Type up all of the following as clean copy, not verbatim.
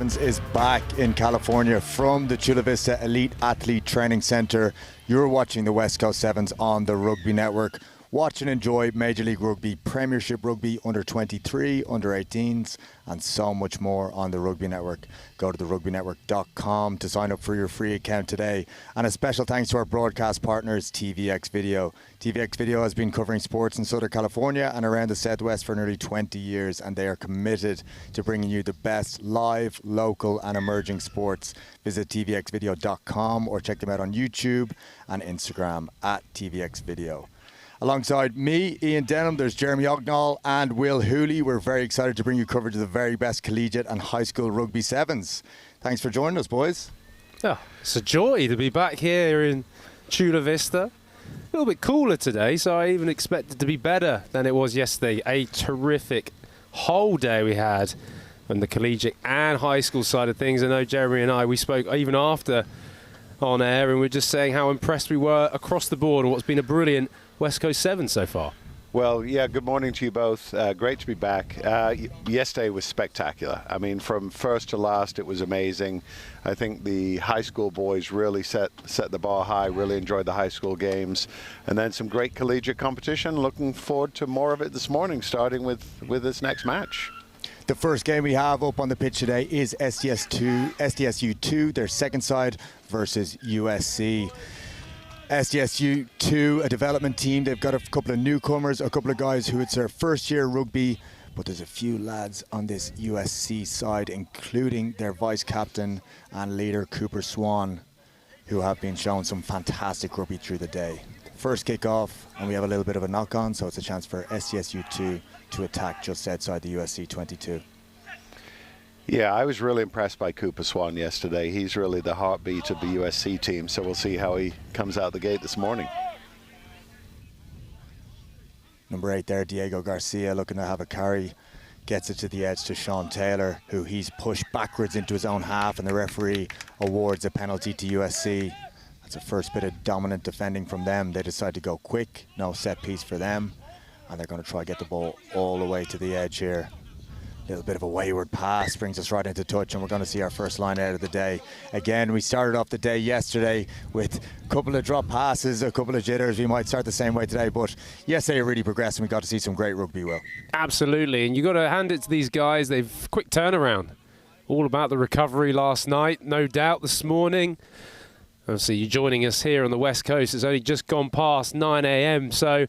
Sevens is back in California from the Chula Vista Elite Athlete Training Center. You're watching the West Coast Sevens on the Rugby Network. Watch and enjoy Major League Rugby, Premiership Rugby, Under 23, Under 18s, and so much more on the Rugby Network. Go to therugbynetwork.com to sign up for your free account today. And a special thanks to our broadcast partners, TVX Video. TVX Video has been covering sports in Southern California and around the Southwest for nearly 20 years, and they are committed to bringing you the best live, local, and emerging sports. Visit tvxvideo.com or check them out on YouTube and Instagram at TVX Video. Alongside me, Ian Denham, there's Jeremy Ognall and Will Hooley. We're very excited to bring you coverage of the very best collegiate and high school rugby sevens. Thanks for joining us, boys. Oh, it's a joy to be back here in Chula Vista. A little bit cooler today, so I even expect it to be better than it was yesterday. A terrific whole day we had on the collegiate and high school side of things. I know Jeremy and we spoke even after on air, and we were just saying how impressed we were across the board and what's been a brilliant West Coast Sevens so far. Well, yeah, good morning to you both. Great to be back. Yesterday was spectacular. I mean, from first to last, it was amazing. I think the high school boys really set the bar high, really enjoyed the high school games. And then some great collegiate competition. Looking forward to more of it this morning, starting with this next match. The first game we have up on the pitch today is SDSU 2, their second side versus USC. SDSU 2, a development team. They've got a couple of newcomers, a couple of guys who it's their first year rugby, but there's a few lads on this USC side, including their vice captain and leader, Cooper Swan, who have been showing some fantastic rugby through the day. First kick off, and we have a little bit of a knock-on, so it's a chance for SDSU 2 to attack just outside the USC 22. Yeah, I was really impressed by Cooper Swan yesterday. He's really the heartbeat of the USC team, so we'll see how he comes out the gate this morning. Number 8 there, Diego Garcia, looking to have a carry. Gets it to the edge to Sean Taylor, who he's pushed backwards into his own half, and the referee awards a penalty to USC. That's the first bit of dominant defending from them. They decide to go quick, no set piece for them, and they're going to try to get the ball all the way to the edge here. Little bit of a wayward pass brings us right into touch, and we're going to see our first line out of the day. Again, we started off the day yesterday with a couple of drop passes, a couple of jitters. We might start the same way today, but yesterday really progressed, and we got to see some great rugby, Will. Absolutely, and you got to hand it to these guys. They've quick turnaround. All about the recovery last night, no doubt this morning. Obviously, you're joining us here on the West Coast. It's only just gone past 9 a.m., so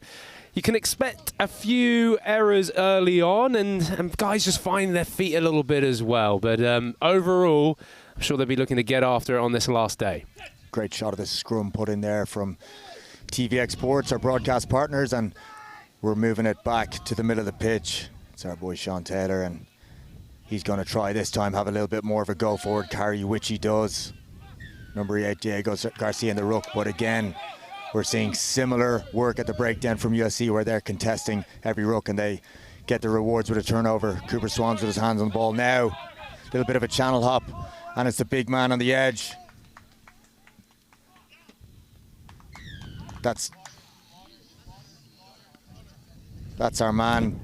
you can expect a few errors early on, and guys just finding their feet a little bit as well. But overall, I'm sure they'll be looking to get after it on this last day. Great shot of the scrum put in there from TVX Sports, our broadcast partners, and we're moving it back to the middle of the pitch. It's our boy Sean Taylor, and he's going to try this time have a little bit more of a go forward carry, which he does. Number 8, Diego Garcia in the ruck, but again, we're seeing similar work at the breakdown from USC, where they're contesting every ruck and they get the rewards with a turnover. Cooper Swan's with his hands on the ball now. A little bit of a channel hop, and it's the big man on the edge. That's our man,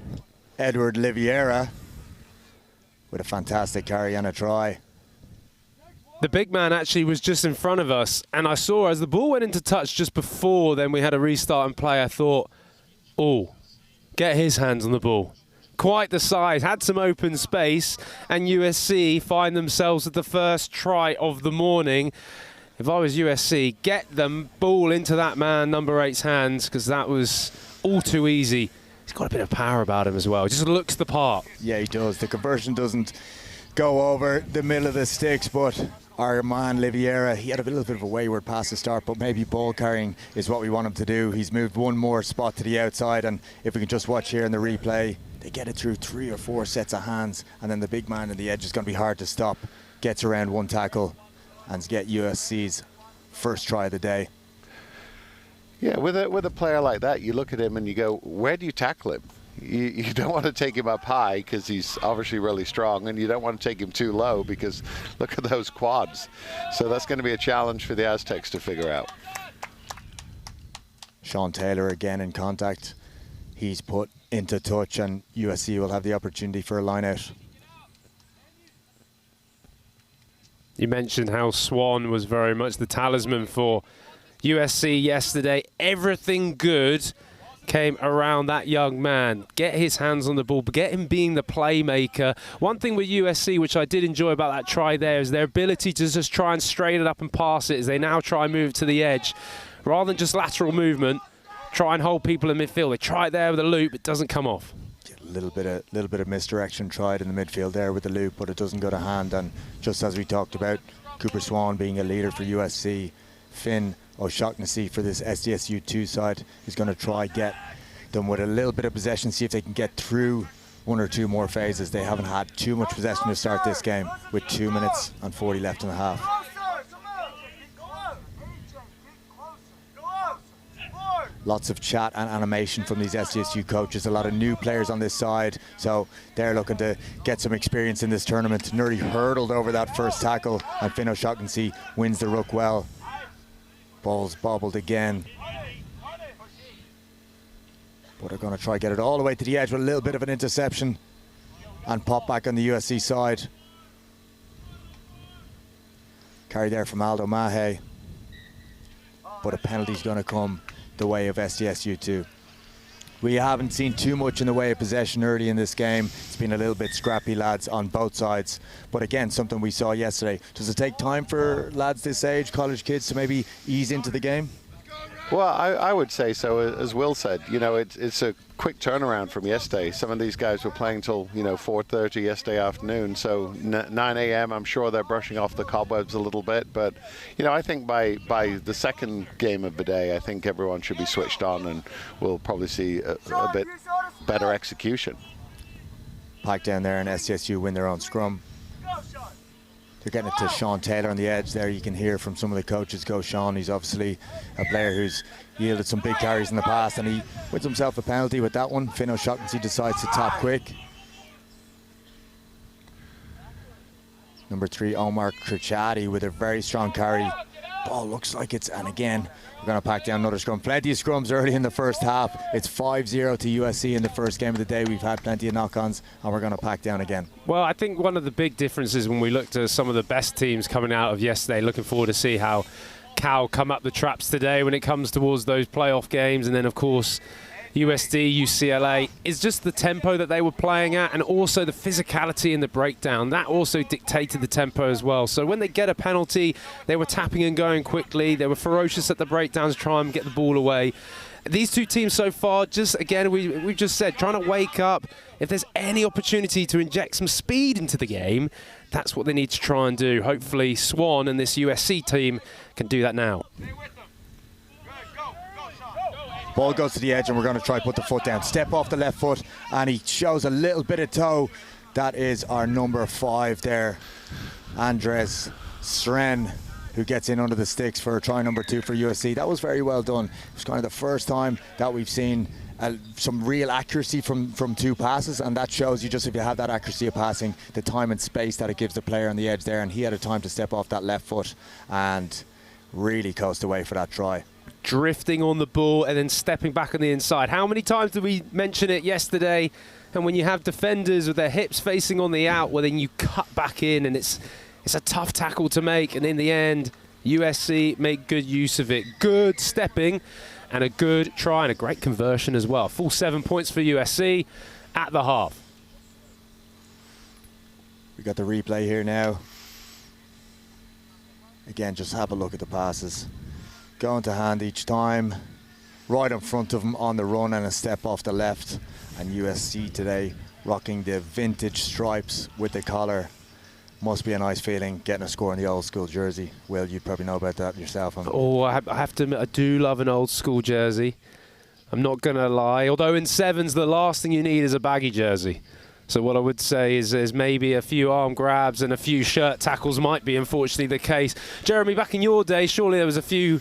Edward Liviera, with a fantastic carry and a try. The big man actually was just in front of us, and I saw as the ball went into touch just before then we had a restart and play, I thought, oh, get his hands on the ball. Quite the size, had some open space, and USC find themselves at the first try of the morning. If I was USC, get the ball into that man, number 8's hands, because that was all too easy. He's got a bit of power about him as well. He just looks the part. Yeah, he does. The conversion doesn't go over the middle of the sticks, but our man Liviera, he had a little bit of a wayward pass to start, but maybe ball carrying is what we want him to do. He's moved one more spot to the outside, and if we can just watch here in the replay, they get it through 3 or 4 sets of hands, and then the big man on the edge is going to be hard to stop. Gets around one tackle and get USC's first try of the day. Yeah, with a player like that, you look at him and you go, where do you tackle him? You don't want to take him up high because he's obviously really strong, and you don't want to take him too low because look at those quads. So that's going to be a challenge for the Aztecs to figure out. Sean Taylor again in contact. He's put into touch, and USC will have the opportunity for a line out. You mentioned how Swan was very much the talisman for USC yesterday. Everything good came around that young man. Get his hands on the ball, get him being the playmaker. One thing with USC, which I did enjoy about that try there, is their ability to just try and straighten it up and pass it as they now try and move to the edge. Rather than just lateral movement, try and hold people in midfield. They try it there with a loop, it doesn't come off. A little bit of misdirection tried in the midfield there with the loop, but it doesn't go to hand. And just as we talked about, Cooper Swan being a leader for USC, Finn O'Shaughnessy for this SDSU 2 side is going to try get them with a little bit of possession, see if they can get through one or two more phases. They haven't had too much possession to start this game with 2 minutes and 40 left in the half. Lots of chat and animation from these SDSU coaches. A lot of new players on this side, so they're looking to get some experience in this tournament. Nearly hurdled over that first tackle, and Finn O'Shaughnessy wins the ruck well. Ball's bobbled again. But they're going to try get it all the way to the edge with a little bit of an interception and pop back on the USC side. Carry there from Aldo Mahe. But a penalty's going to come the way of SDSU 2. We haven't seen too much in the way of possession early in this game. It's been a little bit scrappy, lads, on both sides. But again, something we saw yesterday. Does it take time for lads this age, college kids, to maybe ease into the game? Well, I would say so. As Will said, you know, it's a quick turnaround from yesterday. Some of these guys were playing till, you know, 4:30 yesterday afternoon. So 9 a.m. I'm sure they're brushing off the cobwebs a little bit. But, you know, I think by the second game of the day, I think everyone should be switched on, and we'll probably see a bit better execution. Pike down there, and SDSU win their own scrum. They're getting it to Sean Taylor on the edge there. You can hear from some of the coaches, go Sean. He's obviously a player who's yielded some big carries in the past, and he wins himself a penalty with that one. Finn O'Shaughnessy decides to tap quick. Number 3, Omar Krachati with a very strong carry. Ball looks like it's, and again, we're going to pack down another scrum. Plenty of scrums early in the first half. It's 5-0 to USC in the first game of the day. We've had plenty of knock-ons, and we're going to pack down again. Well, I think one of the big differences when we looked at some of the best teams coming out of yesterday, looking forward to see how Cal come up the traps today when it comes towards those playoff games, and then, of course, USD, UCLA, is just the tempo that they were playing at, and also the physicality in the breakdown. That also dictated the tempo as well. So when they get a penalty, they were tapping and going quickly. They were ferocious at the breakdowns, trying to get the ball away. These two teams so far, just again, we've just said, trying to wake up. If there's any opportunity to inject some speed into the game, that's what they need to try and do. Hopefully Swan and this USC team can do that now. Ball goes to the edge, and we're going to try put the foot down. Step off the left foot, and he shows a little bit of toe. That is our number 5 there, Andres Sren, who gets in under the sticks for try number 2 for USC. That was very well done. It was kind of the first time that we've seen some real accuracy from 2 passes, and that shows you just if you have that accuracy of passing, the time and space that it gives the player on the edge there, and he had a time to step off that left foot and really coast away for that try. Drifting on the ball and then stepping back on the inside. How many times did we mention it yesterday? And when you have defenders with their hips facing on the out, well, then you cut back in, and it's a tough tackle to make. And in the end, USC make good use of it. Good stepping and a good try and a great conversion as well. Full 7 points for USC at the half. We got the replay here now. Again, just have a look at the passes. Going to hand each time, right in front of him on the run, and a step off the left. And USC today rocking the vintage stripes with the collar. Must be a nice feeling getting a score in the old school jersey. Will, you probably know about that yourself. Oh, I have to admit, I do love an old school jersey. I'm not going to lie. Although in sevens, the last thing you need is a baggy jersey. So what I would say is maybe a few arm grabs and a few shirt tackles might be unfortunately the case. Jeremy, back in your day, surely there was a few,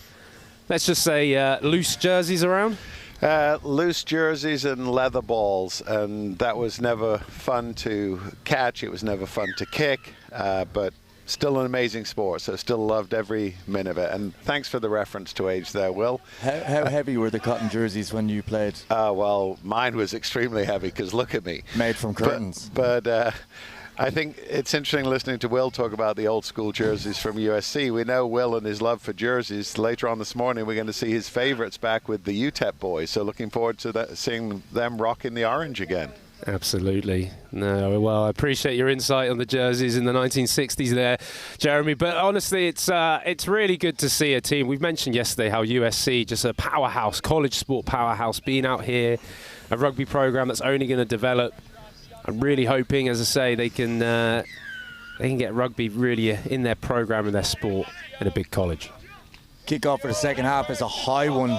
let's just say, loose jerseys around? Loose jerseys and leather balls, and that was never fun to catch. It was never fun to kick, but still an amazing sport, so still loved every minute of it. And thanks for the reference to age there, Will. How heavy were the cotton jerseys when you played? Well, mine was extremely heavy, because look at me. Made from curtains. But I think it's interesting listening to Will talk about the old school jerseys from USC. We know Will and his love for jerseys. Later on this morning, we're going to see his favorites back with the UTEP boys. So looking forward to that, seeing them rocking the orange again. Absolutely. No, well, I appreciate your insight on the jerseys in the 1960s there, Jeremy. But honestly, it's really good to see a team. We've mentioned yesterday how USC, just a powerhouse, college sport powerhouse, being out here, a rugby program that's only going to develop. I'm really hoping, as I say, they can get rugby really in their program and their sport in a big college. Kick-off for the second half is a high one.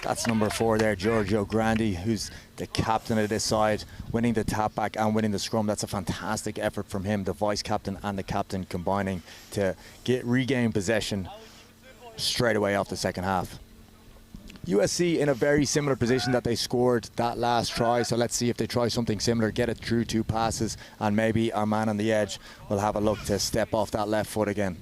That's number 4 there, Giorgio Grandi, who's the captain of this side, winning the tap back and winning the scrum. That's a fantastic effort from him, the vice captain and the captain combining to regain possession straight away off the second half. USC in a very similar position that they scored that last try, so let's see if they try something similar, get it through 2 passes, and maybe our man on the edge will have a look to step off that left foot again.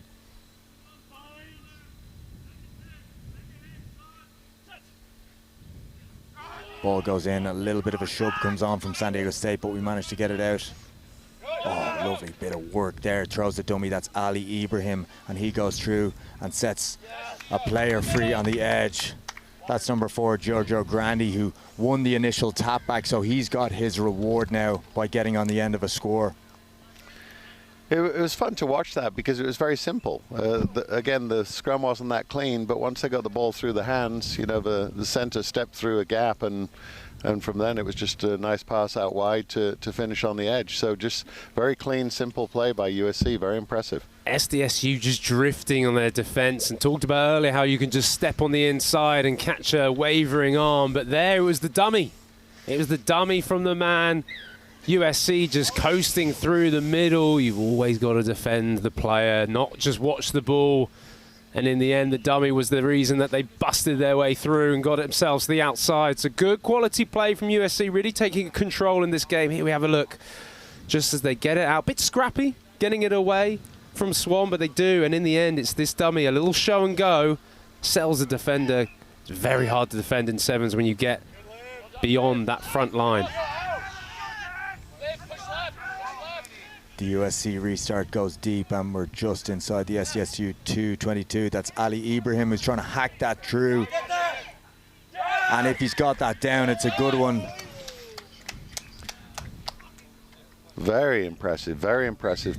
Ball goes in, a little bit of a shove comes on from San Diego State, but we managed to get it out. Oh, lovely bit of work there. Throws the dummy, that's Ali Ibrahim, and he goes through and sets a player free on the edge. That's number 4, Giorgio Grandi, who won the initial tap back, so he's got his reward now by getting on the end of a score. It was fun to watch that because it was very simple. Again, the scrum wasn't that clean, but once they got the ball through the hands, you know, the centre stepped through a gap, and from then it was just a nice pass out wide to finish on the edge. So just very clean, simple play by USC, very impressive. SDSU just drifting on their defence, and talked about earlier how you can just step on the inside and catch a wavering arm, but there it was the dummy. It was the dummy from the man. USC just coasting through the middle. You've always got to defend the player, not just watch the ball. And in the end, the dummy was the reason that they busted their way through and got themselves to the outside. It's a good quality play from USC, really taking control in this game. Here we have a look. Just as they get it out, bit scrappy, getting it away from Swan, but they do. And in the end, it's this dummy, a little show and go, settles the defender. It's very hard to defend in sevens when you get beyond that front line. The USC restart goes deep, and we're just inside the SDSU 222. That's Ali Ibrahim who's trying to hack that through. And if he's got that down, it's a good one. Very impressive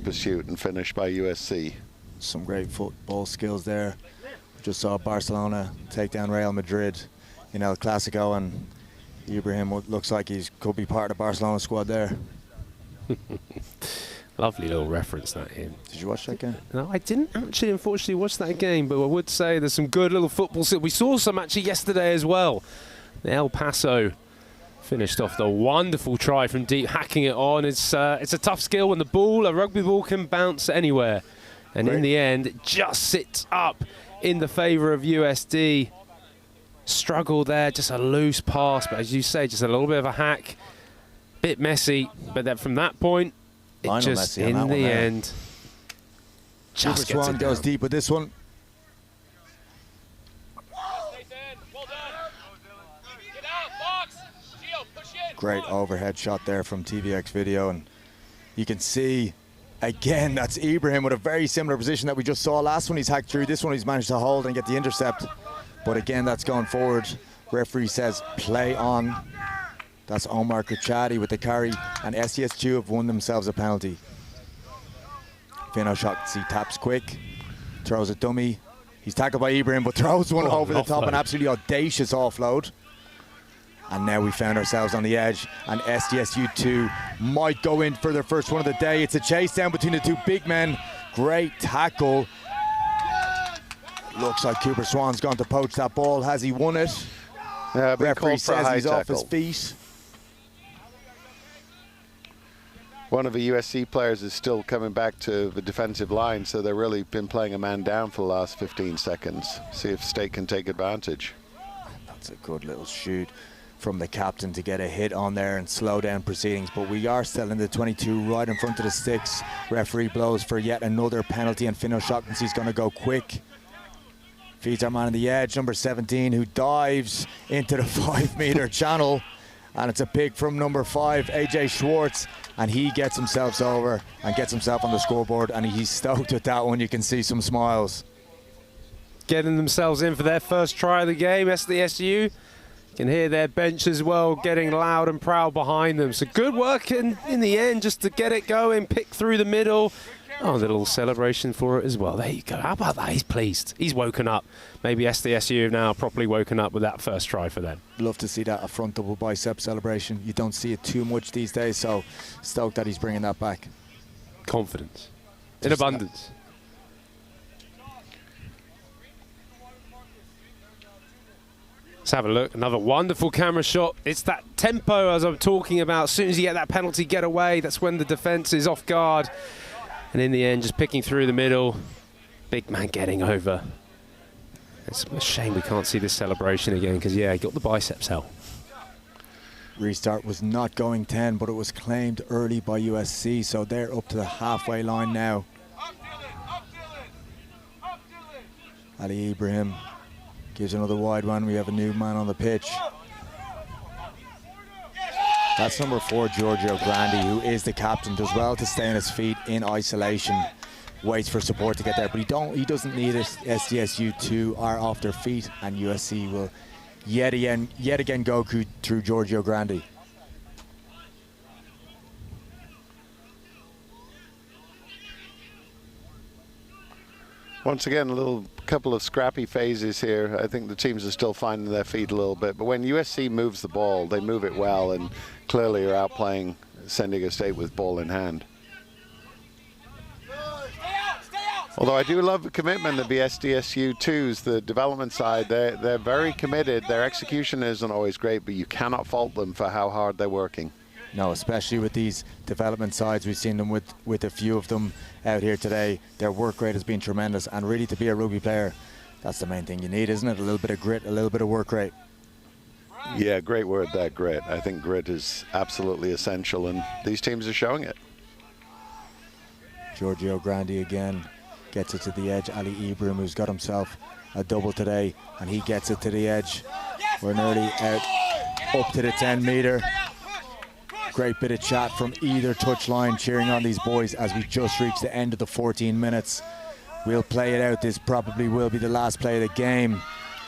pursuit and finish by USC. Some great football skills there. Just saw Barcelona take down Real Madrid in El Clasico, and Ibrahim looks like he could be part of the Barcelona squad there. Lovely little reference that in. Did you watch that game? No, I didn't actually, unfortunately, watch that game, but I would say there's some good little football. We saw some actually yesterday as well. The El Paso finished off the wonderful try from deep, hacking it on. It's a tough skill when a rugby ball can bounce anywhere. And in the end, it just sits up in the favour of USD. Struggle there, just a loose pass, but as you say, just a little bit of a hack. Bit messy, but then from that point, it just, in the end, just gets it goes deep with this one. Great overhead shot there from TVX video, and you can see again that's Ibrahim with a very similar position that we just saw. Last one he's hacked through, this one he's managed to hold and get the intercept, but again that's going forward. Referee says play on. That's Omar Kachadi with the carry, and SDSU have won themselves a penalty. Finn O'Shaughnessy taps quick, throws a dummy. He's tackled by Ibrahim, but throws one over the top, an absolutely audacious offload. And now we found ourselves on the edge, and SDSU 2 might go in for their first one of the day. It's a chase down between the two big men. Great tackle. Looks like Cooper Swan's gone to poach that ball. Has he won it? Referee says he's off his feet. One of the USC players is still coming back to the defensive line, so they've really been playing a man down for the last 15 seconds. See if State can take advantage. That's a good little shoot from the captain to get a hit on there and slow down proceedings, but we are still in the 22 right in front of the sticks. Referee blows for yet another penalty, and Finn O'Shaughnessy's going to go quick. Feeds our man on the edge, number 17, who dives into the 5-meter channel And it's a pick from number 5, AJ Schwartz, and he gets himself over and gets himself on the scoreboard, and he's stoked with that one. You can see some smiles. Getting themselves in for their first try of the game, SDSU. You can hear their bench as well getting loud and proud behind them. So good work in the end just to get it going, pick through the middle. Oh, a little celebration for it as well. There you go. How about that? He's pleased. He's woken up. Maybe SDSU have now properly woken up with that first try for them. Love to see that, a front double bicep celebration. You don't see it too much these days, so stoked that he's bringing that back. Confidence. In abundance. Let's have a look. Another wonderful camera shot. It's that tempo as I'm talking about. As soon as you get that penalty get away, that's when the defence is off guard. And in the end, just picking through the middle. Big man getting over. It's a shame we can't see this celebration again because, yeah, he got the biceps out. Restart was not going 10, but it was claimed early by USC, so they're up to the halfway line now. Ali Ibrahim gives another wide one. We have a new man on the pitch. That's number 4, Giorgio Grandi, who is the captain. Does well to stay on his feet in isolation. Waits for support to get there, but he doesn't need it. SDSU 2 are off their feet, and USC will yet again go through Giorgio Grandi. Once again, couple of scrappy phases here. I think the teams are still finding their feet a little bit, but when USC moves the ball, they move it well and clearly are outplaying San Diego State with ball in hand. Although I do love the commitment of the SDSU 2s, the development side, they're very committed. Their execution isn't always great, but you cannot fault them for how hard they're working. No, especially with these development sides. We've seen them with a few of them out here today. Their work rate has been tremendous, and really to be a rugby player, that's the main thing you need, isn't it? A little bit of grit, a little bit of work rate. Yeah, great word, that grit. I think grit is absolutely essential, and these teams are showing it. Giorgio Grandi again gets it to the edge. Ali Ibrahim, who's got himself a double today, and he gets it to the edge. We're nearly out up to the 10-metre. Great bit of chat from either touchline, cheering on these boys as we just reach the end of the 14 minutes. We'll play it out. This probably will be the last play of the game.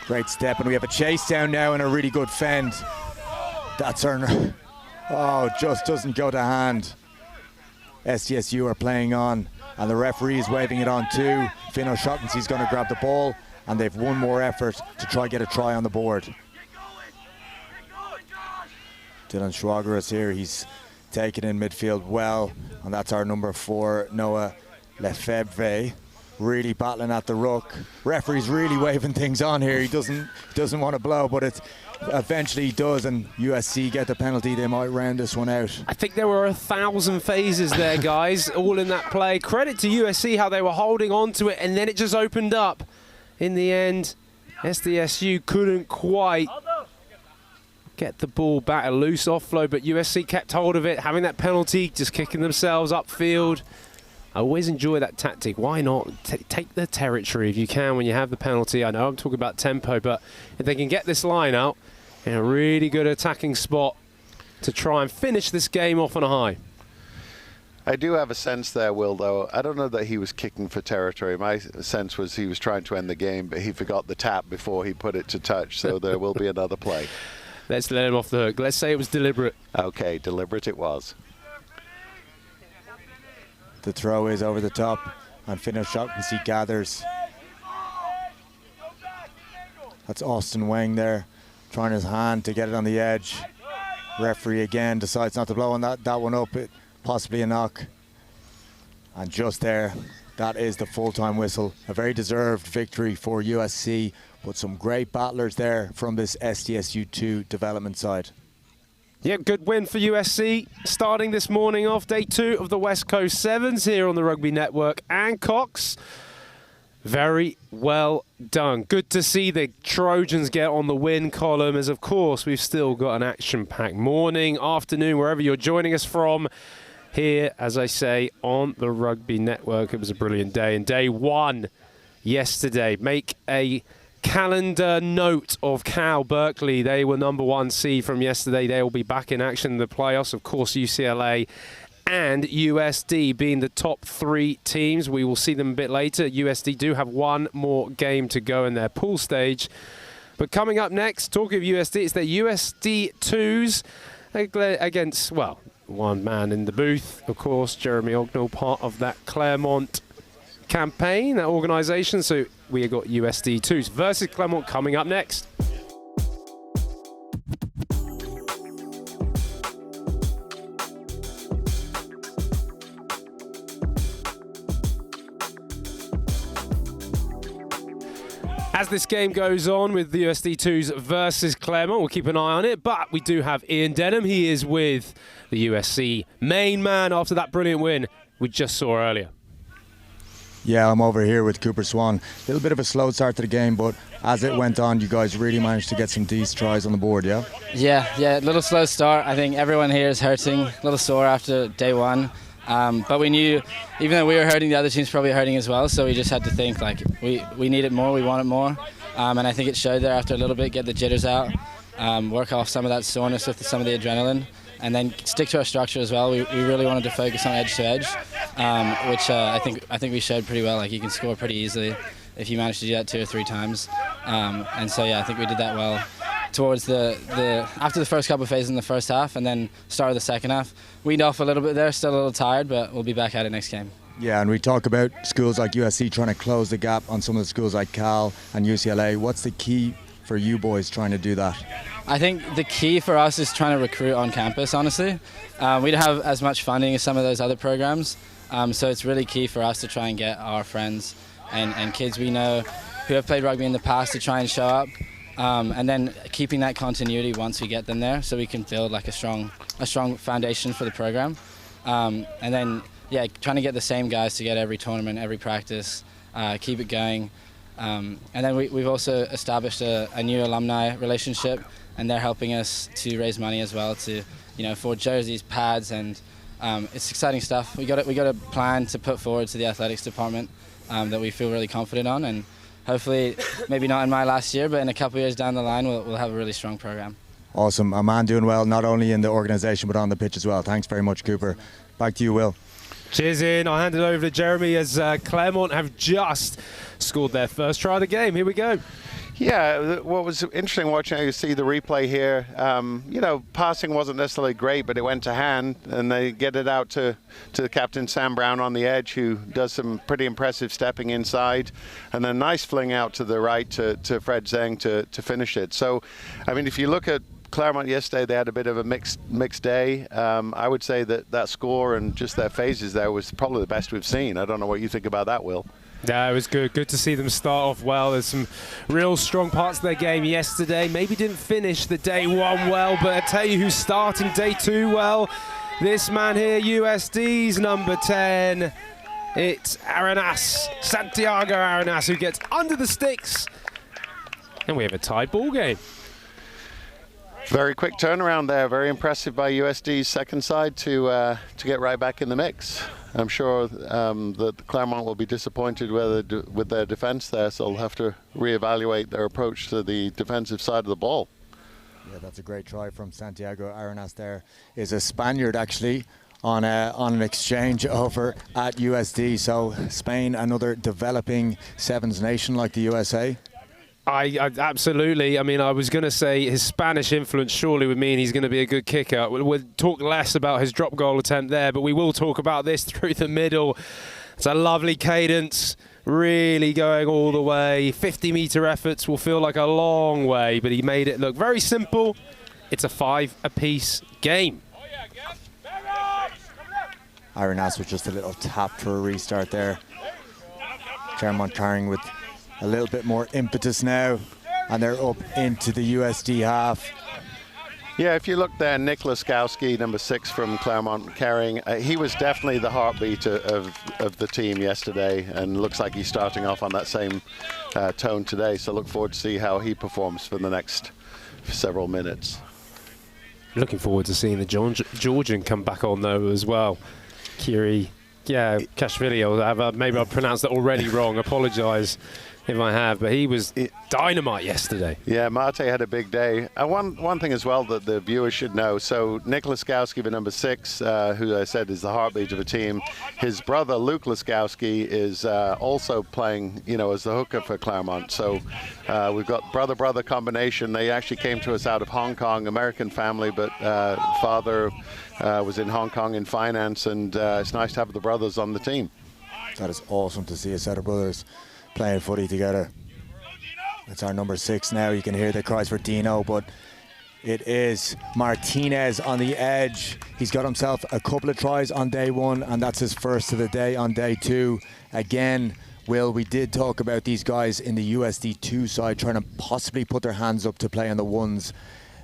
Great step, and we have a chase down now and a really good fend. That's our... Oh, just doesn't go to hand. SDSU are playing on, and the referee is waving it on too. Finn O'Shaughnessy's going to grab the ball, and they've one more effort to try and get a try on the board. Dylan Schwager is here. He's taken in midfield well, and that's our number 4, Noah Lefebvre, really battling at the ruck. Referee's really waving things on here. He doesn't want to blow, but it eventually he does, and USC get the penalty. They might round this one out. I think there were 1,000 phases there, guys, all in that play. Credit to USC how they were holding on to it, and then it just opened up. In the end, SDSU couldn't quite get the ball back, a loose offload, but USC kept hold of it, having that penalty, just kicking themselves upfield. I always enjoy that tactic. Why not take the territory if you can when you have the penalty? I know I'm talking about tempo, but if they can get this line out in a really good attacking spot to try and finish this game off on a high. I do have a sense there, Will, though. I don't know that he was kicking for territory. My sense was he was trying to end the game, but he forgot the tap before he put it to touch, so there will be another play. Let's let him off the hook. Let's say it was deliberate. Okay, deliberate it was. The throw is over the top, and Finn O'Shaughnessy gathers. That's Austin Wang there, trying his hand to get it on the edge. Referee again decides not to blow on that one up. Possibly a knock. And just there, that is the full-time whistle. A very deserved victory for USC, but some great battlers there from this SDSU 2 development side. Yeah, good win for USC. Starting this morning off, day 2 of the West Coast Sevens here on the Rugby Network. And Cox, very well done. Good to see the Trojans get on the win column, as of course we've still got an action-packed morning, afternoon, wherever you're joining us from. Here, as I say, on the Rugby Network. It was a brilliant day. And day 1 yesterday, make a calendar note of Cal Berkeley. They were number 1 seed from yesterday. They will be back in action in the playoffs. Of course, UCLA and USD being the top 3 teams. We will see them a bit later. USD do have one more game to go in their pool stage. But coming up next, talking of USD, it's their USD 2s against, well, one man in the booth, of course, Jeremy Ognall, part of that Claremont campaign, that organisation. So we have got USD 2s versus Claremont coming up next. As this game goes on with the USD2s versus Claremont, we'll keep an eye on it, but we do have Ian Denham. He is with the USC main man after that brilliant win we just saw earlier. Yeah, I'm over here with Cooper Swan. A little bit of a slow start to the game, but as it went on, you guys really managed to get some decent tries on the board, yeah? Yeah, a little slow start. I think everyone here is hurting, a little sore after day one. But we knew, even though we were hurting, the other team's probably hurting as well. So we just had to think, like, we need it more, we want it more. And I think it showed there after a little bit, get the jitters out, work off some of that soreness with some of the adrenaline, and then stick to our structure as well. We really wanted to focus on edge to edge, which I think we showed pretty well. Like, you can score pretty easily if you manage to do that 2 or 3 times. And so, yeah, I think we did that well towards after the first couple of phases in the first half, and then start of the second half. Weaned off a little bit there, still a little tired, but we'll be back at it next game. Yeah, and we talk about schools like USC trying to close the gap on some of the schools like Cal and UCLA. What's the key for you boys trying to do that? I think the key for us is trying to recruit on campus, honestly. We don't have as much funding as some of those other programs, so it's really key for us to try and get our friends and kids we know who have played rugby in the past to try and show up. And then keeping that continuity once we get them there, so we can build like a strong foundation for the program. And then, yeah, trying to get the same guys to get every tournament, every practice, keep it going. And then we've also established a new alumni relationship, and they're helping us to raise money as well to, for jerseys, pads, and it's exciting stuff. We got a plan to put forward to the athletics department that we feel really confident on, and hopefully, maybe not in my last year, but in a couple of years down the line, we'll have a really strong program. Awesome. A man doing well, not only in the organisation, but on the pitch as well. Thanks very much, Cooper. Back to you, Will. Cheers, Ian. I'll hand it over to Jeremy as Claremont have just scored their first try of the game. Here we go. Yeah, what was interesting watching, you see the replay here, passing wasn't necessarily great, but it went to hand, and they get it out to Captain Sam Brown on the edge, who does some pretty impressive stepping inside, and a nice fling out to the right to Fred Zeng to finish it. So, I mean, if you look at Claremont yesterday, they had a bit of a mixed day. I would say that score and just their phases there was probably the best we've seen. I don't know what you think about that, Will. Yeah, it was good. Good to see them start off well. There's some real strong parts of their game yesterday. Maybe didn't finish the day 1 well, but I tell you who's starting day 2 well. This man here, USD's number 10. It's Arenas, Santiago Arenas, who gets under the sticks. And we have a tied ball game. Very quick turnaround there. Very impressive by USD's second side to get right back in the mix. I'm sure that Claremont will be disappointed with their defence there, so they'll have to reevaluate their approach to the defensive side of the ball. Yeah, that's a great try from Santiago Arenas. There is a Spaniard actually on an exchange over at USD. So Spain, another developing sevens nation like the USA. I absolutely. I mean, I was going to say his Spanish influence surely would mean he's going to be a good kicker. We'll talk less about his drop goal attempt there, but we will talk about this through the middle. It's a lovely cadence, really going all the way. 50-metre efforts will feel like a long way, but he made it look very simple. It's a 5-apiece game. Arenas with just a little tap for a restart there. Claremont carrying with a little bit more impetus now, and they're up into the USD half. Yeah, if you look there, Nick Laskowski, number 6 from Claremont, carrying. He was definitely the heartbeat of the team yesterday, and looks like he's starting off on that same tone today. So look forward to see how he performs for the next several minutes. Looking forward to seeing the Georgian come back on though as well. Kiri, yeah, Kashvili. Maybe I pronounced that already wrong. Apologise. if I have, but he was dynamite yesterday. Yeah, Mate had a big day. One thing as well that the viewers should know, so Nick Laskowski, the number 6, who I said is the heartbeat of the team, his brother Luke Laskowski is also playing, as the hooker for Claremont. So we've got brother-brother combination. They actually came to us out of Hong Kong, American family, but father was in Hong Kong in finance, and it's nice to have the brothers on the team. That is awesome to see a set of brothers playing footy together. It's our number 6 now. You can hear the cries for Dino, but it is Martinez on the edge. He's got himself a couple of tries on day 1, and that's his first of the day on day 2. Again, Will, we did talk about these guys in the USD 2 side trying to possibly put their hands up to play on the ones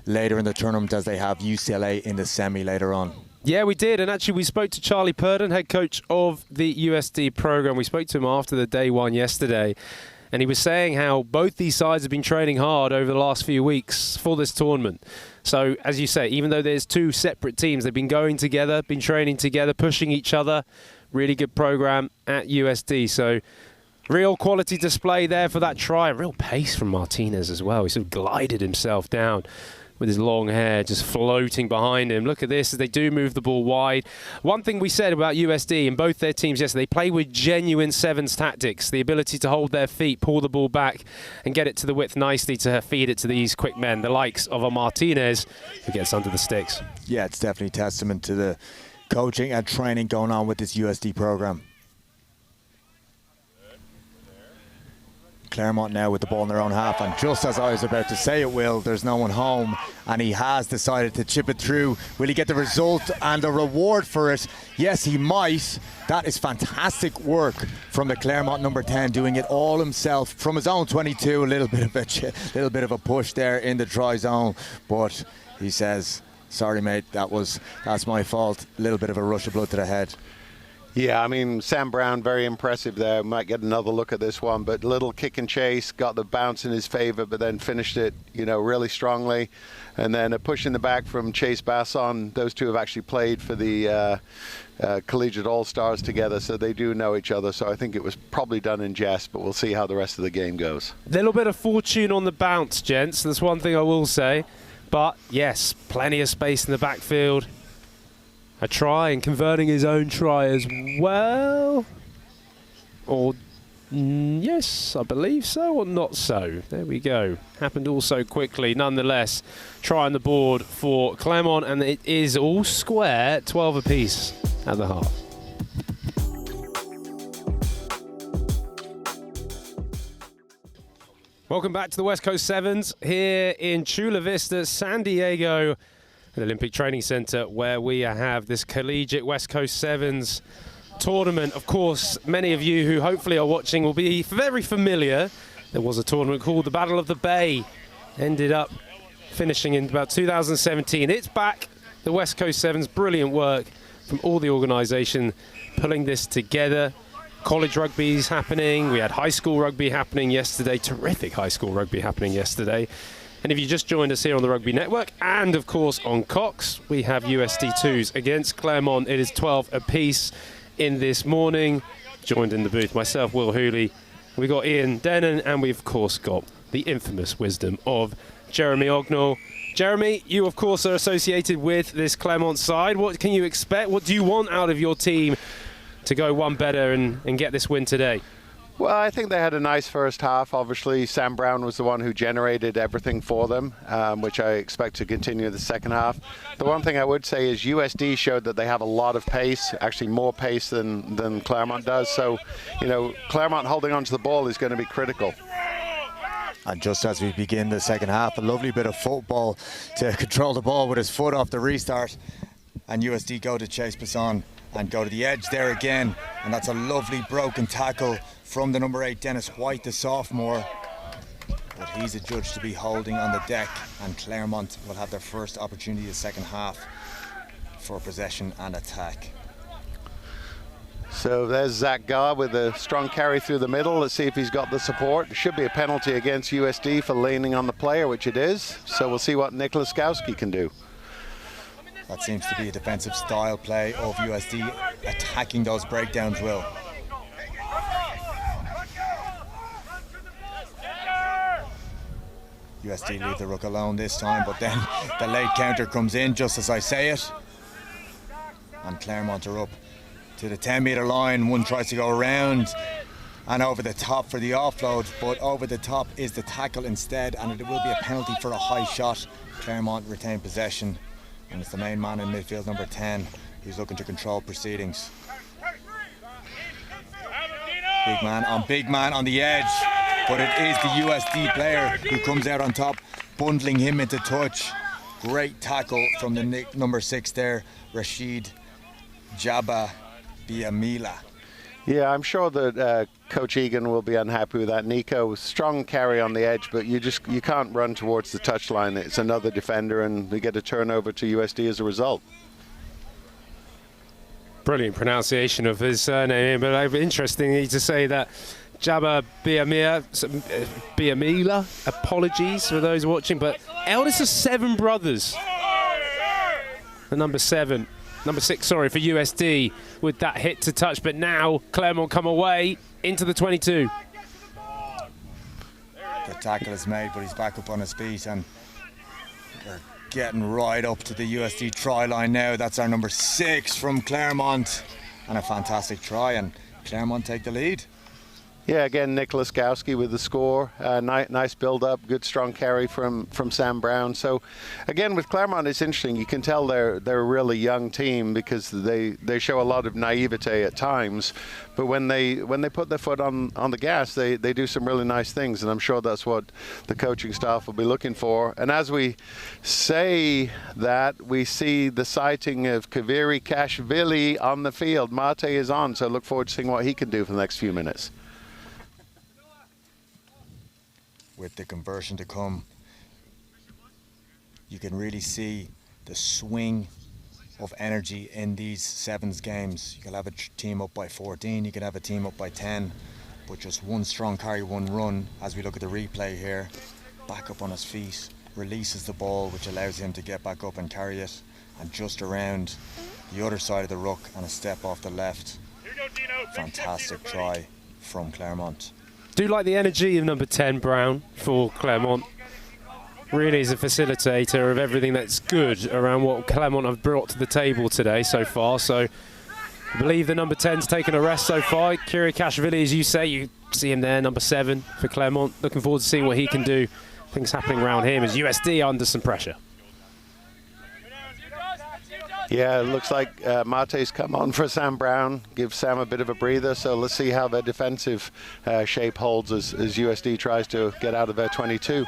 later in the tournament, as they have UCLA in the semi later on. Yeah, we did, and actually we spoke to Charlie Purdon, head coach of the USD program. We spoke to him after the day 1 yesterday, and he was saying how both these sides have been training hard over the last few weeks for this tournament. So, as you say, even though there's 2 separate teams, they've been going together, been training together, pushing each other. Really good program at USD. So, real quality display there for that try. Real pace from Martinez as well. He sort of glided himself down with his long hair just floating behind him. Look at this as they do move the ball wide. One thing we said about USD in both their teams yesterday, they play with genuine sevens tactics, the ability to hold their feet, pull the ball back and get it to the width nicely to feed it to these quick men, the likes of a Martinez who gets under the sticks. Yeah, it's definitely testament to the coaching and training going on with this USD program. Claremont now with the ball in their own half, and just as I was about to say it, Will, there's no one home, and he has decided to chip it through. Will he get the result and the reward for it? Yes, he might. That is fantastic work from the Claremont number 10, doing it all himself from his own 22. A little bit of a push there in the try zone, but he says, sorry mate, that's my fault. A little bit of a rush of blood to the head. Yeah, I mean, Sam Brown, very impressive there. Might get another look at this one, but little kick and chase, got the bounce in his favor, but then finished it, really strongly. And then a push in the back from Chase Basson. Those two have actually played for the Collegiate All-Stars together, so they do know each other. So I think it was probably done in jest, but we'll see how the rest of the game goes. Little bit of fortune on the bounce, gents. That's one thing I will say. But, yes, plenty of space in the backfield. A try and converting his own try as well. Or, yes, I believe so, or not so. There we go. Happened all so quickly. Nonetheless, try on the board for Claremont, and it is all square, 12 apiece at the half. Welcome back to the West Coast Sevens here in Chula Vista, San Diego, the Olympic Training Center, where we have this collegiate West Coast Sevens tournament. Of course, many of you who hopefully are watching will be very familiar. There was a tournament called the Battle of the Bay. Ended up finishing in about 2017. It's back. The West Coast Sevens, brilliant work from all the organisation pulling this together. College rugby is happening. We had high school rugby happening yesterday. Terrific high school rugby happening yesterday. And if you just joined us here on the Rugby Network and, of course, on Cox, we have USD2s against Claremont. It is 12 apiece in this morning. Joined in the booth, myself, Will Hooley. We got Ian Denon, and we've, of course, got the infamous wisdom of Jeremy Ognall. Jeremy, you, of course, are associated with this Claremont side. What can you expect? What do you want out of your team to go one better and get this win today? Well, I think they had a nice first half. Obviously, Sam Brown was the one who generated everything for them, which I expect to continue the second half. The one thing I would say is USD showed that they have a lot of pace, actually more pace than Claremont does. So, Claremont holding onto the ball is going to be critical. And just as we begin the second half, a lovely bit of football to control the ball with his foot off the restart. And USD go to Chase Basson and go to the edge there again. And that's a lovely broken tackle from the number 8, Dennis White, the sophomore. But he's adjudged to be holding on the deck, and Claremont will have their first opportunity the second half for possession and attack. So there's Zach Garr with a strong carry through the middle. Let's see if he's got the support. It should be a penalty against USD for leaning on the player, which it is. So we'll see what Nick Laskowski can do. That seems to be a defensive style play of USD, attacking those breakdowns, Will. USD leave the ruck alone this time, but then the late counter comes in just as I say it. And Claremont are up to the 10-metre line. One tries to go around and over the top for the offload, but over the top is the tackle instead, and it will be a penalty for a high shot. Claremont retain possession, and it's the main man in midfield, number 10, who's looking to control proceedings. Big man on the edge, but it is the USD player who comes out on top, bundling him into touch. Great tackle from the number 6 there, Rashid Jabba Biamila. Yeah, I'm sure that Coach Egan will be unhappy with that. Nico, strong carry on the edge, but you can't run towards the touchline. It's another defender, and we get a turnover to USD as a result. Brilliant pronunciation of his surname, but interesting to say that Jabba Biamila, apologies for those watching, but eldest of 7 brothers. The number 6, sorry, for USD with that hit to touch, but now Claremont come away into the 22. The tackle is made, but he's back up on his feet, and they're getting right up to the USD try line now. That's our number 6 from Claremont, and a fantastic try, and Claremont take the lead. Yeah, again, Nicholas Gowski with the score. Nice build-up, good strong carry from Sam Brown. So, again, with Claremont, it's interesting. You can tell they're a really young team because they show a lot of naivete at times. But when they put their foot on the gas, they do some really nice things, and I'm sure that's what the coaching staff will be looking for. And as we say that, we see the sighting of Kaviri Kashvili on the field. Mate is on, so look forward to seeing what he can do for the next few minutes. With the conversion to come, you can really see the swing of energy in these sevens games. You can have a team up by 14, you can have a team up by 10, but just one strong carry, one run. As we look at the replay here, back up on his feet, releases the ball, which allows him to get back up and carry it, and just around the other side of the ruck and a step off the left. Fantastic try from Claremont. Do like the energy of number 10, Brown, for Claremont. Really is a facilitator of everything that's good around what Claremont have brought to the table today so far. So I believe the number 10's taken a rest so far. Kirikashvili, as you say, you see him there, number 7 for Claremont. Looking forward to seeing what he can do. Things happening around him as USD under some pressure. Yeah, it looks like Mate's come on for Sam Brown, give Sam a bit of a breather. So let's see how their defensive shape holds as USD tries to get out of their 22.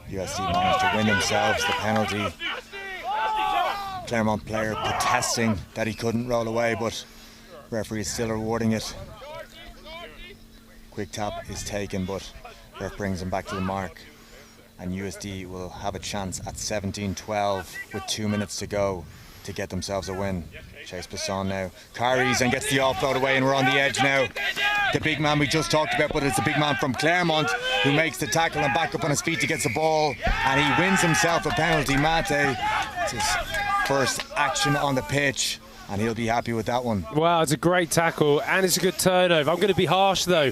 USD managed to win themselves the penalty. Claremont player protesting that he couldn't roll away, but referee is still rewarding it. Quick tap is taken, but ref brings him back to the mark. And USD will have a chance at 17-12 with 2 minutes to go to get themselves a win. Chase Basson now carries and gets the offload away, and we're on the edge now. The big man we just talked about, but it's the big man from Claremont who makes the tackle and back up on his feet to get the ball, and he wins himself a penalty. Mate, it's his first action on the pitch, and he'll be happy with that one. Wow, it's a great tackle, and it's a good turnover. I'm going to be harsh, though.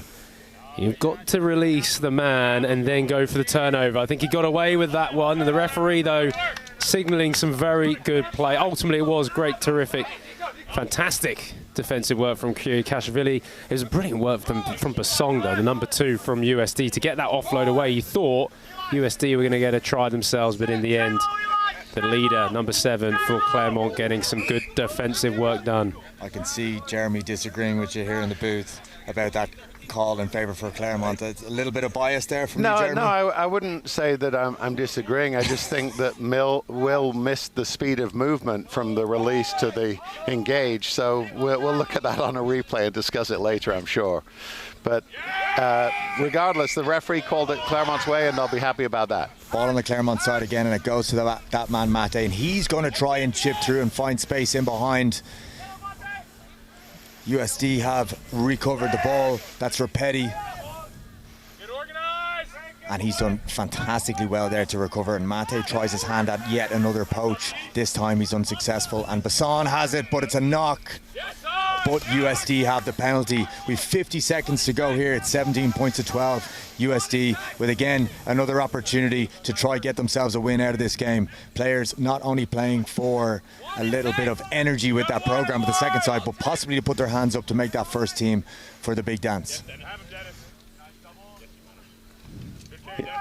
You've got to release the man and then go for the turnover. I think he got away with that one. And the referee, though, signalling some very good play. Ultimately, it was great, terrific, fantastic defensive work from Kirikashvili. It was brilliant work from Basong, though, the number 2 from USD, to get that offload away. You thought USD were going to get a try themselves, but in the end, the leader, number 7 for Claremont, getting some good defensive work done. I can see Jeremy disagreeing with you here in the booth about that call in favour for Claremont. It's a little bit of bias there from you, Jeremy? No, I wouldn't say that I'm disagreeing. I just think that Will missed the speed of movement from the release to the engage. So we'll look at that on a replay and discuss it later, I'm sure. But regardless, the referee called it Claremont's way, and they'll be happy about that. Ball on the Claremont side again, and it goes to that man Mate, and he's going to try and chip through and find space in behind. USD have recovered the ball. That's Rapetti. And he's done fantastically well there to recover. And Mate tries his hand at yet another poach. This time he's unsuccessful. And Basson has it, but it's a knock. but USD have the penalty. We've 50 seconds to go here. It's 17 points to 12. USD with, again, another opportunity to try get themselves a win out of this game. Players not only playing for a little bit of energy with that program at the second side, but possibly to put their hands up to make that first team for the big dance.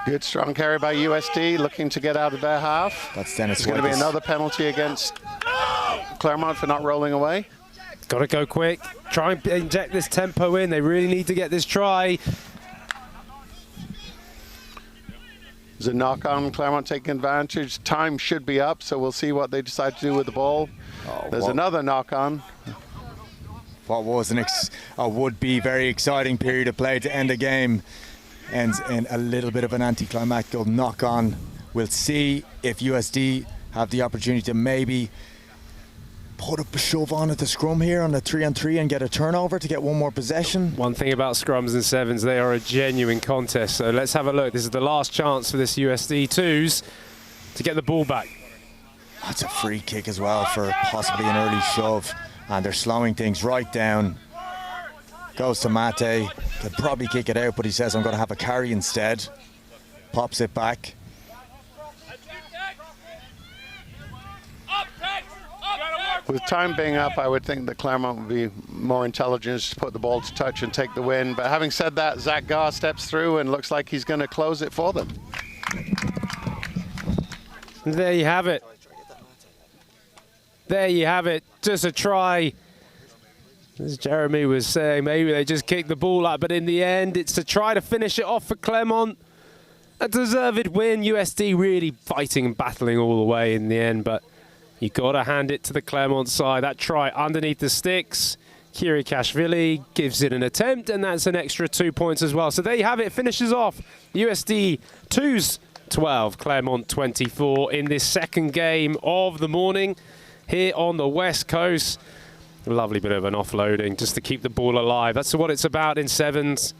Good strong carry by USD, looking to get out of their half. That's Dennis. There's going to be another penalty against Claremont for not rolling away. Got to go quick. Try and inject this tempo in. They really need to get this try. There's a knock on. Claremont taking advantage. Time should be up, so we'll see what they decide to do with the ball. There's another knock on. What was a would-be very exciting period of play to end the game ends in a little bit of an anticlimactic knock on. We'll see if USD have the opportunity to maybe put up a shove on at the scrum here on the 3-on-3 and get a turnover to get one more possession. One thing about scrums and sevens, they are a genuine contest. So let's have a look. This is the last chance for this USD twos to get the ball back. That's a free kick as well for possibly an early shove. And they're slowing things right down. Goes to Mate. Could probably kick it out, but he says, I'm going to have a carry instead. Pops it back. With time being up, I would think that Claremont would be more intelligent to put the ball to touch and take the win. But having said that, Zach Garr steps through and looks like he's going to close it for them. There you have it. There you have it. Just a try. As Jeremy was saying, maybe they just kicked the ball out, but in the end, it's to try to finish it off for Claremont. A deserved win. USD really fighting and battling all the way in the end, but you got to hand it to the Claremont side. That try underneath the sticks. Kirikashvili gives it an attempt, and that's an extra 2 points as well. So there you have it. Finishes off USD 2's 12, Claremont 24 in this second game of the morning here on the West Coast. A lovely bit of an offloading just to keep the ball alive. That's what it's about in sevens.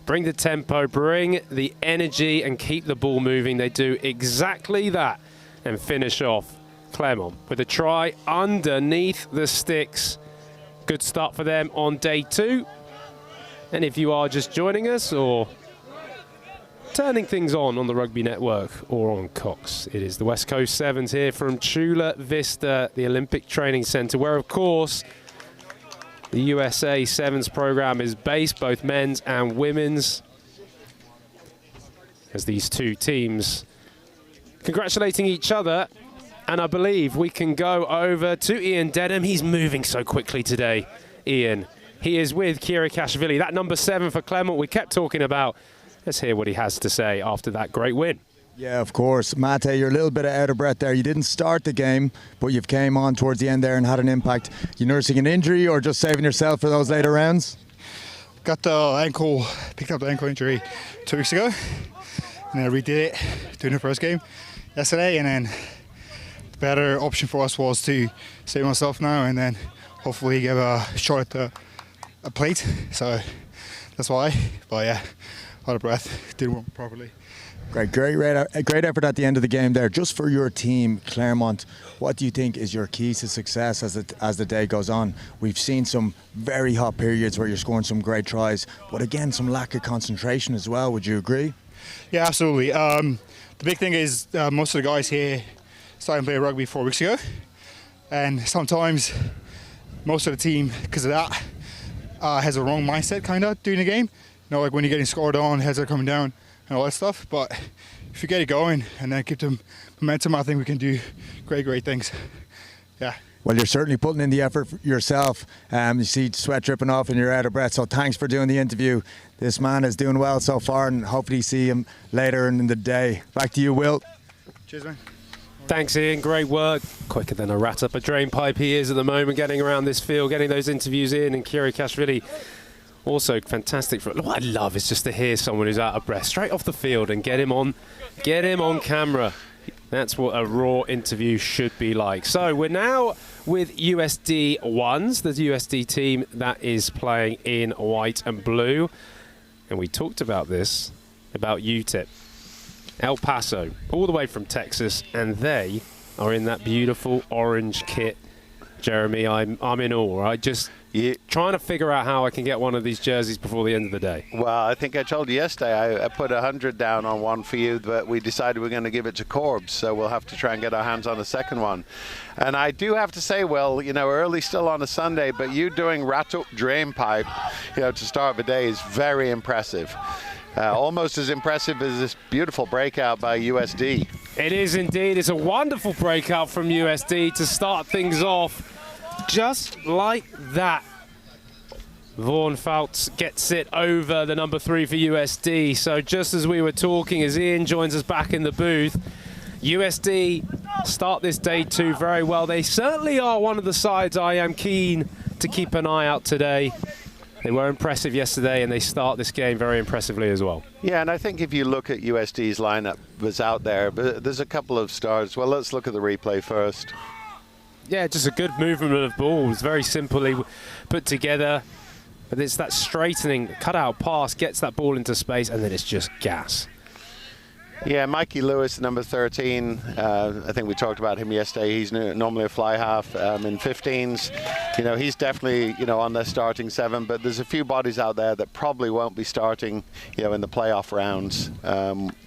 Bring the tempo, bring the energy, and keep the ball moving. They do exactly that and finish off Claremont with a try underneath the sticks. Good start for them on day 2. And if you are just joining us or turning things on the Rugby Network or on Cox, it is the West Coast Sevens here from Chula, Vista, the Olympic Training Centre, where, of course, the USA Sevens program is based, both men's and women's, as these two teams congratulating each other. And I believe we can go over to Ian Dedham. He's moving so quickly today, Ian. He is with Kirikashvili, that number 7 for Claremont we kept talking about. Let's hear what he has to say after that great win. Yeah, of course. Mate, you're a little bit out of breath there. You didn't start the game, but you've came on towards the end there and had an impact. You nursing an injury or just saving yourself for those later rounds? Got the picked up the ankle injury 2 weeks ago. And I redid it during the first game yesterday. And then the better option for us was to save myself now and then hopefully give a shot at a plate. So that's why. But yeah, out of breath, didn't work properly. Great effort at the end of the game there. Just for your team, Claremont, what do you think is your key to success as the day goes on? We've seen some very hot periods where you're scoring some great tries, but again, some lack of concentration as well. Would you agree? Yeah, absolutely. The big thing is most of the guys here started playing rugby 4 weeks ago, and sometimes most of the team, because of that, has a wrong mindset kind of during the game. You know, like when you're getting scored on, heads are coming down and all that stuff. But if you get it going and then keep the momentum, I think we can do great things. Yeah. Well, you're certainly putting in the effort yourself. You see sweat dripping off and you're out of breath. So thanks for doing the interview. This man is doing well so far, and hopefully see him later in the day. Back to you, Will. Cheers, man. Thanks, Ian. Great work. Quicker than a rat up a drain pipe he is at the moment, getting around this field, getting those interviews in. And Kirikashvili, also fantastic. What I love is just to hear someone who's out of breath straight off the field and get him on camera. That's what a raw interview should be like. So we're now with USD ones, the USD team that is playing in white and blue. And we talked about this, about UTEP. El Paso, all the way from Texas, and they are in that beautiful orange kit Jeremy, I'm in awe. I just trying to figure out how I can get one of these jerseys before the end of the day. Well, I think I told you yesterday I put 100 down on one for you, but we decided we're going to give it to Corbs, so we'll have to try and get our hands on a second one. And I do have to say, well, you know, early still on a Sunday, but you doing Rattle Drain Pipe, you know, to start the day is very impressive. Almost as impressive as this beautiful breakout by USD. It is indeed. It's a wonderful breakout from USD to start things off just like that. Vaughan Fouts gets it over the number 3 for USD. So just as we were talking, as Ian joins us back in the booth, USD start this day 2 very well. They certainly are one of the sides I am keen to keep an eye out today. They were impressive yesterday, and they start this game very impressively as well. Yeah, and I think if you look at USD's lineup was out there, but there's a couple of stars. Well, let's look at the replay first. Yeah, just a good movement of balls, very simply put together. But it's that straightening, cut-out pass, gets that ball into space, and then it's just gas. Yeah, Mikey Lewis, number 13. I think we talked about him yesterday. He's normally a fly half in 15s. You know, he's definitely, you know, on their starting 7. But there's a few bodies out there that probably won't be starting, you know, in the playoff rounds.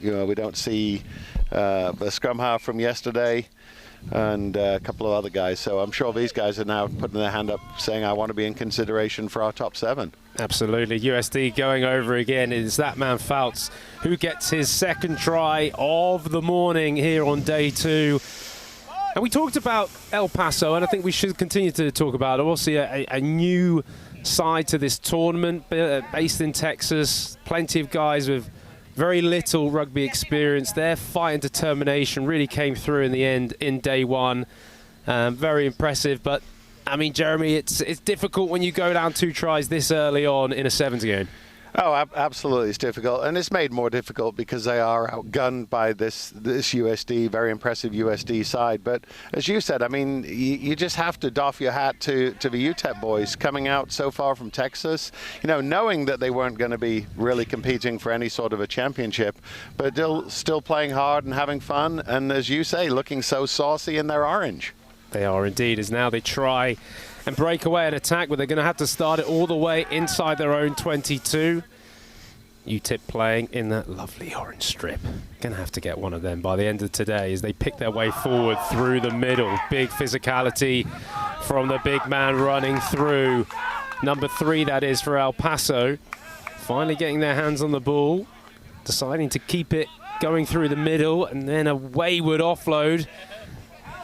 You know, we don't see the scrum half from yesterday and a couple of other guys. So I'm sure these guys are now putting their hand up saying, I want to be in consideration for our top 7. Absolutely. USD going over again. It's that man Fouts who gets his second try of the morning here on day 2. And we talked about El Paso, and I think we should continue to talk about it. Also a new side to this tournament based in Texas. Plenty of guys with very little rugby experience. Their fight and determination really came through in the end in day 1. Very impressive. But I mean, Jeremy, it's difficult when you go down 2 tries this early on in a 7s game. Oh, absolutely, it's difficult, and it's made more difficult because they are outgunned by this USD, very impressive USD side. But as you said, I mean, you just have to doff your hat to the UTEP boys coming out so far from Texas, you know, knowing that they weren't going to be really competing for any sort of a championship, but still playing hard and having fun, and as you say, looking so saucy in their orange. They are indeed, as now they try and break away an attack, but they're going to have to start it all the way inside their own 22. UTEP playing in that lovely orange strip. Going to have to get one of them by the end of today as they pick their way forward through the middle. Big physicality from the big man running through. Number 3, that is, for El Paso. Finally getting their hands on the ball, deciding to keep it going through the middle, and then a wayward offload.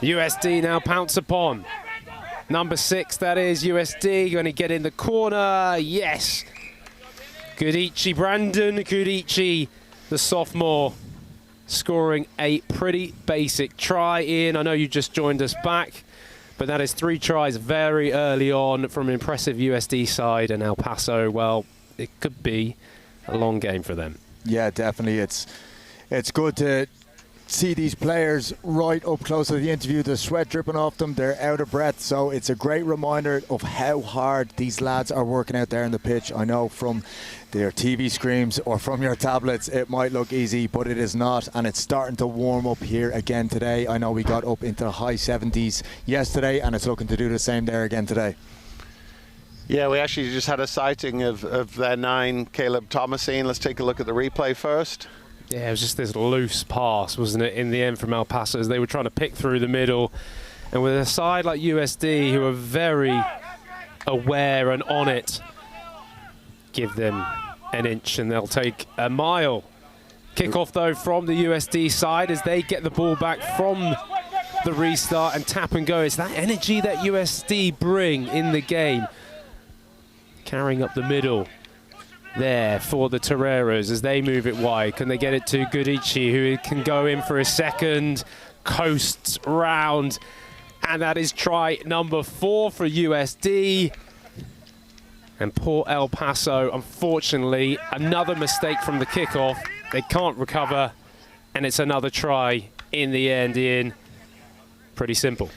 USD now pounce upon. Number 6, that is USD, going to get in the corner. Yes. Goodichi, Brandon Goodichi, the sophomore, scoring a pretty basic try. Ian, I know you just joined us back, but that is 3 tries very early on from an impressive USD side, and El Paso, well, it could be a long game for them. Yeah, definitely. It's good to see these players right up close to the interview. The sweat dripping off them, they're out of breath, so it's a great reminder of how hard these lads are working out there on the pitch. I know from their TV screens or from your tablets it might look easy, but it is not, and it's starting to warm up here again today. I know we got up into the high 70s yesterday, and it's looking to do the same there again today. Yeah, we actually just had a sighting of their 9, Caleb Thomasine. Let's take a look at the replay first. Yeah, it was just this loose pass, wasn't it, in the end from El Paso, as they were trying to pick through the middle. And with a side like USD, who are very aware and on it, give them an inch and they'll take a mile. Kick-off, though, from the USD side as they get the ball back from the restart and tap and go. It's that energy that USD bring in the game. Carrying up the middle there for the Toreros as they move it wide. Can they get it to Goodichi, who can go in for a second, coasts round, and that is try number 4 for USD. And poor El Paso, unfortunately, another mistake from the kickoff. They can't recover, and it's another try in the end. Ian, pretty simple.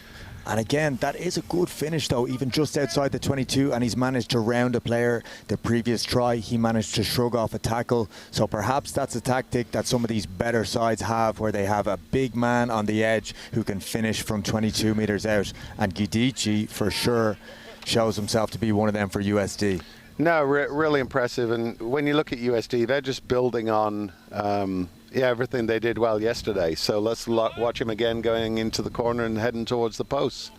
And again, that is a good finish though, even just outside the 22, and he's managed to round a player. The previous try, he managed to shrug off a tackle. So perhaps that's a tactic that some of these better sides have, where they have a big man on the edge who can finish from 22 metres out. And Giudice, for sure, shows himself to be one of them for USD. No, really impressive. And when you look at USD, they're just building on everything they did well yesterday. So let's watch him again going into the corner and heading towards the posts.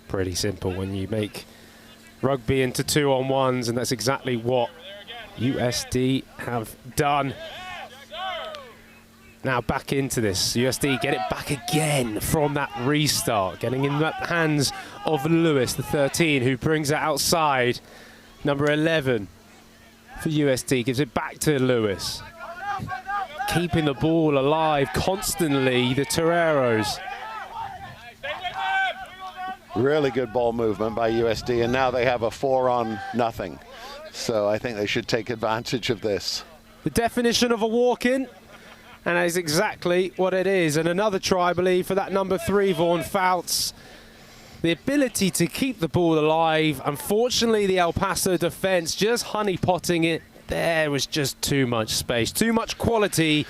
Pretty simple when you make rugby into 2-on-1s, and that's exactly what USD have done. Now back into this. USD get it back again from that restart, getting in the hands of Lewis, the 13, who brings it outside. Number 11 for USD gives it back to Lewis. Keeping the ball alive constantly, the Toreros. Really good ball movement by USD, and now they have a 4-on-0. So I think they should take advantage of this. The definition of a walk-in. And that is exactly what it is. And another try, I believe, for that number 3, Vaughan Fouts. The ability to keep the ball alive. Unfortunately, the El Paso defence just honeypotting it. There was just too much space, too much quality.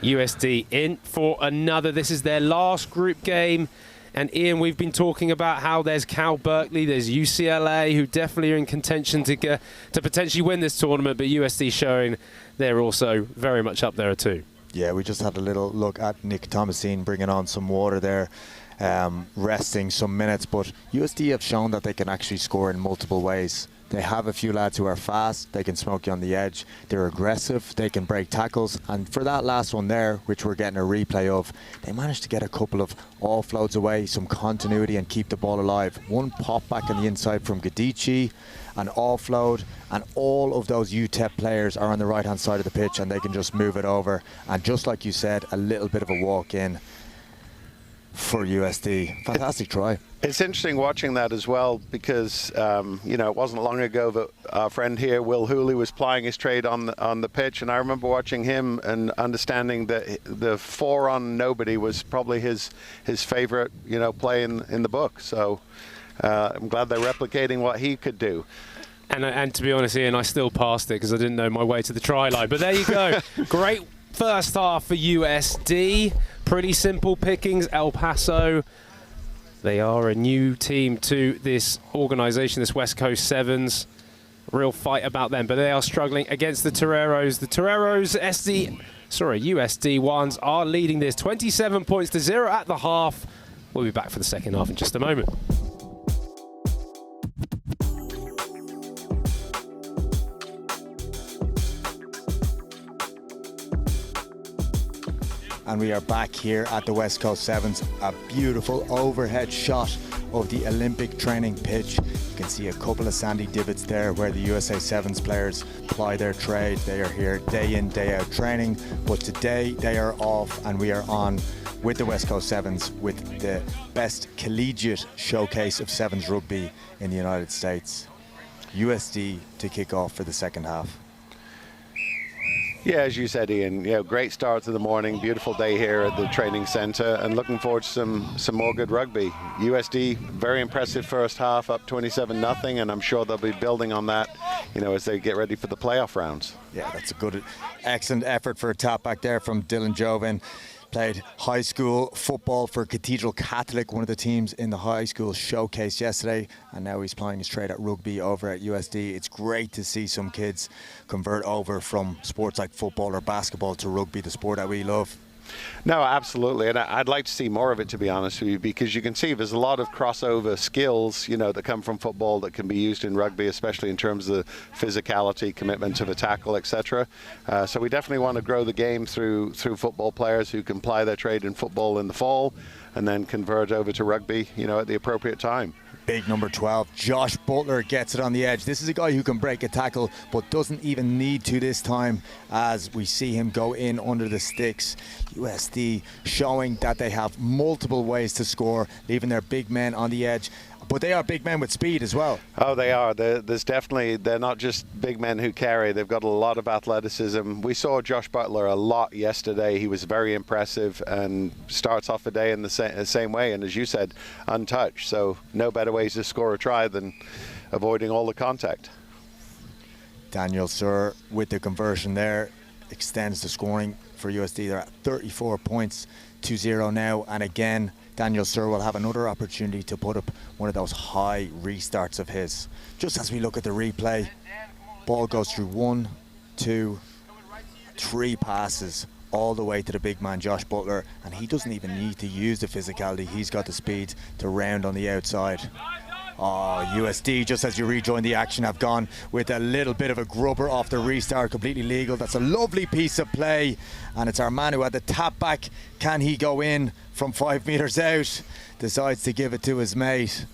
USD in for another. This is their last group game. And Ian, we've been talking about how there's Cal Berkeley, there's UCLA, who definitely are in contention to potentially win this tournament. But USD showing they're also very much up there too. Yeah, we just had a little look at Nick Thomasine bringing on some water there, resting some minutes. But USD have shown that they can actually score in multiple ways. They have a few lads who are fast, they can smoke you on the edge, they're aggressive, they can break tackles. And for that last one there, which we're getting a replay of, they managed to get a couple of offloads away, some continuity, and keep the ball alive. One pop back on the inside from Giudice, an offload, and all of those UTEP players are on the right hand side of the pitch, and they can just move it over. And just like you said, a little bit of a walk in for USD. Fantastic try. It's interesting watching that as well, because it wasn't long ago that our friend here, Will Hooley, was plying his trade on the pitch, and I remember watching him and understanding that the 4-on nobody was probably his favorite play in the book. So I'm glad they're replicating what he could do. And to be honest, Ian, I still passed it because I didn't know my way to the try line. But there you go. Great first half for USD. Pretty simple pickings. El Paso, they are a new team to this organisation, this West Coast Sevens. Real fight about them, but they are struggling against the Toreros. The Toreros, USD ones are leading this 27 points to 0 at the half. We'll be back for the second half in just a moment. And we are back here at the West Coast Sevens. A beautiful overhead shot of the Olympic training pitch. You can see a couple of sandy divots there where the USA Sevens players ply their trade. They are here day in, day out training. But today they are off, and we are on with the West Coast Sevens with the best collegiate showcase of Sevens rugby in the United States. USD to kick off for the second half. Yeah, as you said, Ian, great start to the morning, beautiful day here at the training centre, and looking forward to some more good rugby. USD, very impressive first half, up 27-0, and I'm sure they'll be building on that, as they get ready for the playoff rounds. Yeah, that's a good, excellent effort for a tap back there from Dylan Jovin. Played high school football for Cathedral Catholic, one of the teams in the high school showcase yesterday, and now he's playing his trade at rugby over at USD. It's great to see some kids convert over from sports like football or basketball to rugby, the sport that we love. No, absolutely, and I'd like to see more of it, to be honest with you, because you can see there's a lot of crossover skills, that come from football that can be used in rugby, especially in terms of the physicality, commitment to the tackle, etc. So we definitely want to grow the game through football players who can ply their trade in football in the fall and then convert over to rugby, at the appropriate time. Big number 12, Josh Butler gets it on the edge. This is a guy who can break a tackle but doesn't even need to this time, as we see him go in under the sticks. USD showing that they have multiple ways to score, leaving their big men on the edge. but they are big men with speed as well. Oh, they are. There's definitely, they're not just big men who carry. They've got a lot of athleticism. We saw Josh Butler a lot yesterday. He was very impressive and starts off the day in the same way. And as you said, untouched. So no better ways to score a try than avoiding all the contact. Daniel Suhr with the conversion there extends the scoring for USD. They're at 34 points, 2-0 now. And again, Daniel Suhr will have another opportunity to put up one of those high restarts of his. Just as we look at the replay, ball goes through 1, 2, 3 passes all the way to the big man Josh Butler, and he doesn't even need to use the physicality. He's got the speed to round on the outside. Oh, USD, just as you rejoin the action, have gone with a little bit of a grubber off the restart, completely legal. That's a lovely piece of play, and it's our man who had the tap back. Can he go in from 5 meters out? Decides to give it to his mate,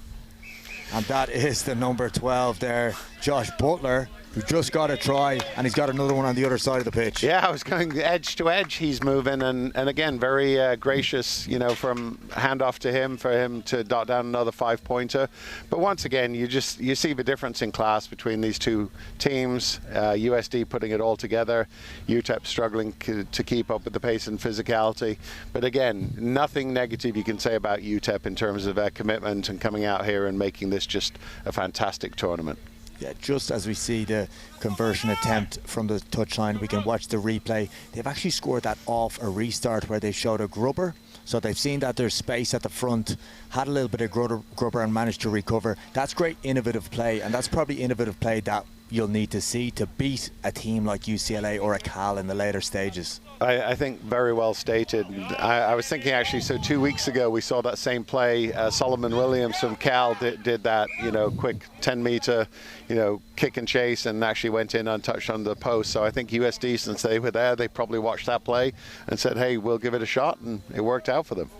and that is the number 12 there, Josh Butler, who just got a try, and he's got another one on the other side of the pitch. Yeah, I was going edge to edge. He's moving, and again, very gracious, you know, from handoff to him for him to dot down another 5-pointer. But once again, you see the difference in class between these two teams. USD putting it all together, UTEP struggling to keep up with the pace and physicality. But again, nothing negative you can say about UTEP in terms of their commitment and coming out here and making this just a fantastic tournament. Yeah, just as we see the conversion attempt from the touchline, we can watch the replay. They've actually scored that off a restart where they showed a grubber. So they've seen that there's space at the front, had a little bit of grubber and managed to recover. That's great innovative play, and that's probably innovative play that you'll need to see to beat a team like UCLA or a Cal in the later stages. I think very well stated. I was thinking actually, so 2 weeks ago we saw that same play. Solomon Williams from Cal did that, you know, quick 10-meter, you know, kick and chase, and actually went in untouched on the post. So I think USD, since they were there, they probably watched that play and said, hey, we'll give it a shot, and it worked out for them.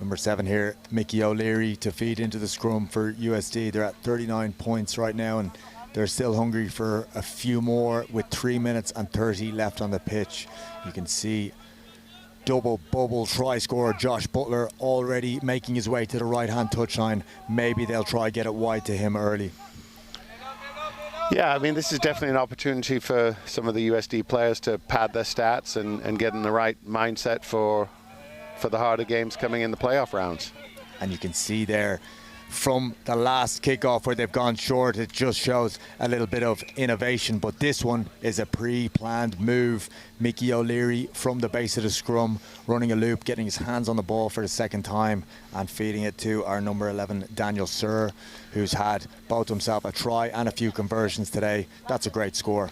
Number 7 here, Mickey O'Leary to feed into the scrum for USD. They're at 39 points right now, and they're still hungry for a few more with 3 minutes and 30 left on the pitch. You can see double bubble try scorer Josh Butler already making his way to the right-hand touchline. Maybe they'll try get it wide to him early. Yeah, I mean, this is definitely an opportunity for some of the USD players to pad their stats and get in the right mindset for the harder games coming in the playoff rounds. And you can see there from the last kickoff where they've gone short, it just shows a little bit of innovation, but this one is a pre-planned move. Mickey O'Leary from the base of the scrum, running a loop, getting his hands on the ball for the second time and feeding it to our number 11 Daniel Suhr, who's had both himself a try and a few conversions today. That's a great score.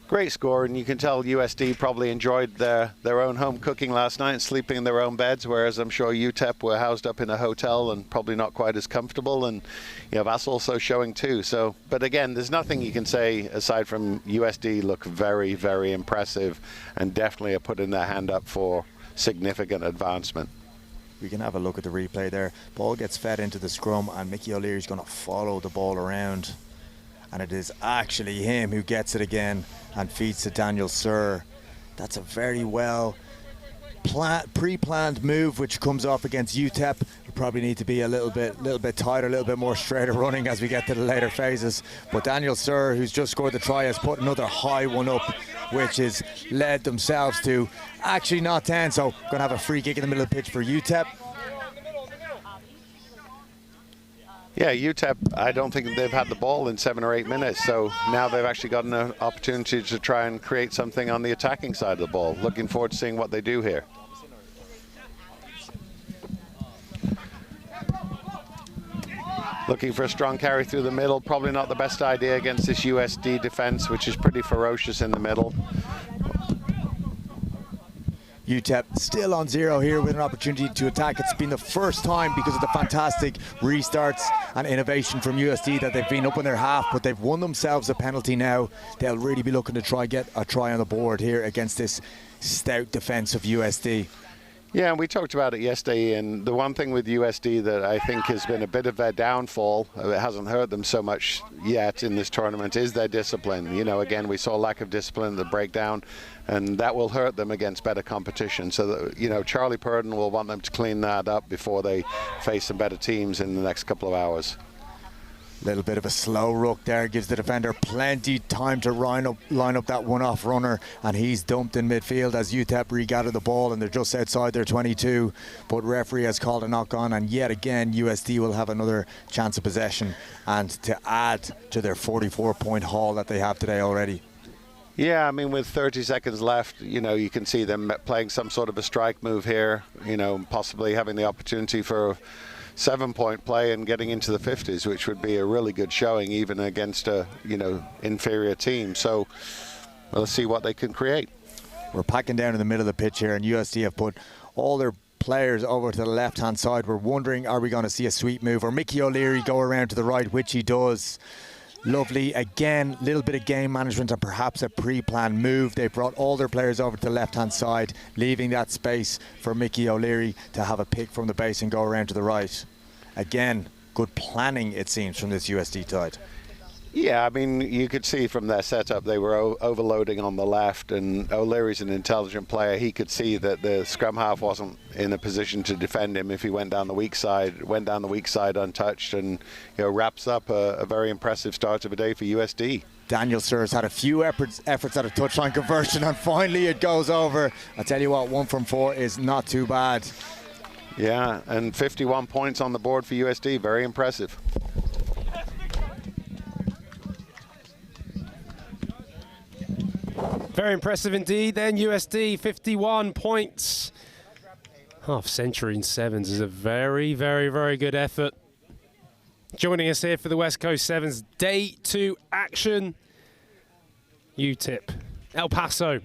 Great score, and you can tell USD probably enjoyed their own home cooking last night and sleeping in their own beds, whereas I'm sure UTEP were housed up in a hotel and probably not quite as comfortable, and you know, that's also showing too. So, but again, there's nothing you can say aside from USD look very, very impressive and definitely are putting their hand up for significant advancement. We can have a look at the replay there. Ball gets fed into the scrum, and Mickey O'Leary's going to follow the ball around. And it is actually him who gets it again and feeds to Daniel Suhr. That's a very well pre-planned move, which comes off against UTEP. We probably need to be a little bit tighter, a little bit more straighter running as we get to the later phases. But Daniel Suhr, who's just scored the try, has put another high one up, which has led themselves to actually not 10. So going to have a free kick in the middle of the pitch for UTEP. Yeah, UTEP, I don't think they've had the ball in 7 or 8 minutes, so now they've actually got an opportunity to try and create something on the attacking side of the ball. Looking forward to seeing what they do here. Looking for a strong carry through the middle. Probably not the best idea against this USD defense, which is pretty ferocious in the middle. UTEP still on 0 here with an opportunity to attack. It's been the first time because of the fantastic restarts and innovation from USD that they've been up in their half, but they've won themselves a penalty now. They'll really be looking to try get a try on the board here against this stout defense of USD. Yeah, and we talked about it yesterday, and the one thing with USD that I think has been a bit of their downfall, it hasn't hurt them so much yet in this tournament, is their discipline. You know, again, we saw lack of discipline, the breakdown, and that will hurt them against better competition. So, that, you know, Charlie Purdon will want them to clean that up before they face some better teams in the next couple of hours. Little bit of a slow ruck there, gives the defender plenty time to line up that one-off runner, and he's dumped in midfield as UTEP regather the ball, and they're just outside their 22, but referee has called a knock on, and yet again USD will have another chance of possession and to add to their 44-point haul that they have today already. Yeah, I mean, with 30 seconds left, you know, you can see them playing some sort of a strike move here, you know, possibly having the opportunity for 7-point play and getting into the 50s, which would be a really good showing even against a, you know, inferior team. So let's see what they can create. We're packing down in the middle of the pitch here, and USD have put all their players over to the left-hand side. We're wondering, are we going to see a sweep move or Mickey O'Leary go around to the right, which he does. Lovely. Again, little bit of game management and perhaps a pre-planned move. They brought all their players over to the left-hand side, leaving that space for Mickey O'Leary to have a pick from the base and go around to the right. Again, good planning, it seems, from this USD side. Yeah, I mean, you could see from their setup they were overloading on the left, and O'Leary's an intelligent player. He could see that the scrum half wasn't in a position to defend him if he went down the weak side untouched, and, you know, wraps up a very impressive start of a day for USD. Daniel Sears had a few efforts at a touchline conversion, and finally it goes over. I tell you what, 1 from 4 is not too bad. Yeah, and 51 points on the board for USD, very impressive. Very impressive indeed. Then USD, 51 points. Half century in sevens is a very, very, very good effort. Joining us here for the West Coast Sevens Day 2 action, UTEP, El Paso.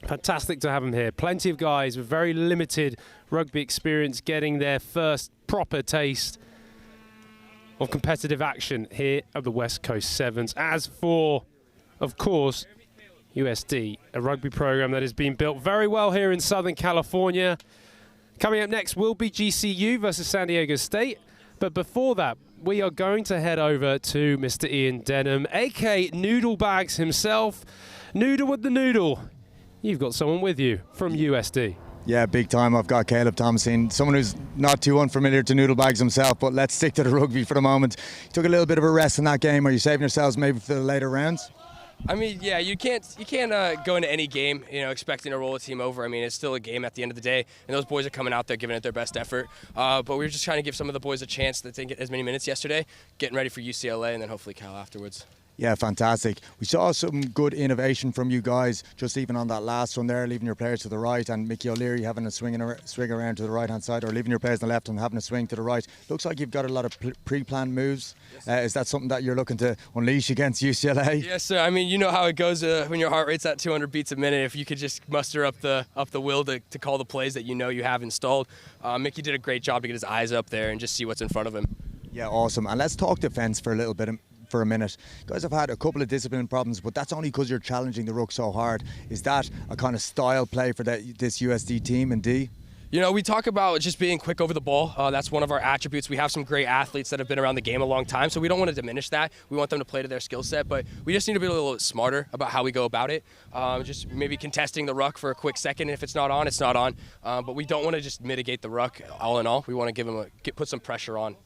Fantastic to have them here. Plenty of guys with very limited rugby experience getting their first proper taste of competitive action here at the West Coast Sevens. As for, of course, USD, a rugby program that is being built very well here in Southern California. Coming up next will be GCU versus San Diego State. But before that, we are going to head over to Mr. Ian Denham, aka Noodle Bags himself. Noodle with the noodle. You've got someone with you from USD. Yeah, big time. I've got Caleb Thompson, someone who's not too unfamiliar to noodle bags himself, but let's stick to the rugby for the moment. You took a little bit of a rest in that game. Are you saving yourselves maybe for the later rounds? I mean, yeah, you can't go into any game, you know, expecting to roll a team over. I mean, it's still a game at the end of the day, and those boys are coming out there giving it their best effort. But we were just trying to give some of the boys a chance that didn't get as many minutes yesterday, getting ready for UCLA and then hopefully Cal afterwards. Yeah, fantastic. We saw some good innovation from you guys, just even on that last one there, leaving your players to the right, and Mickey O'Leary having a swing around to the right-hand side, or leaving your players on the left and having a swing to the right. Looks like you've got a lot of pre-planned moves. Yes. Is that something that you're looking to unleash against UCLA? Yes, sir. I mean, you know how it goes when your heart rate's at 200 beats a minute. If you could just muster up the will to call the plays that you know you have installed. Mickey did a great job to get his eyes up there and just see what's in front of him. Yeah, awesome. And let's talk defence for a little bit. For a minute. You guys have had a couple of discipline problems, but that's only because you're challenging the ruck so hard. Is that a kind of style play for this USD team in D? You know, we talk about just being quick over the ball. That's one of our attributes. We have some great athletes that have been around the game a long time, so we don't want to diminish that. We want them to play to their skill set, but we just need to be a little smarter about how we go about it. Just maybe contesting the ruck for a quick second. If it's not on, it's not on. But we don't want to just mitigate the ruck all in all. We want to give them put some pressure on.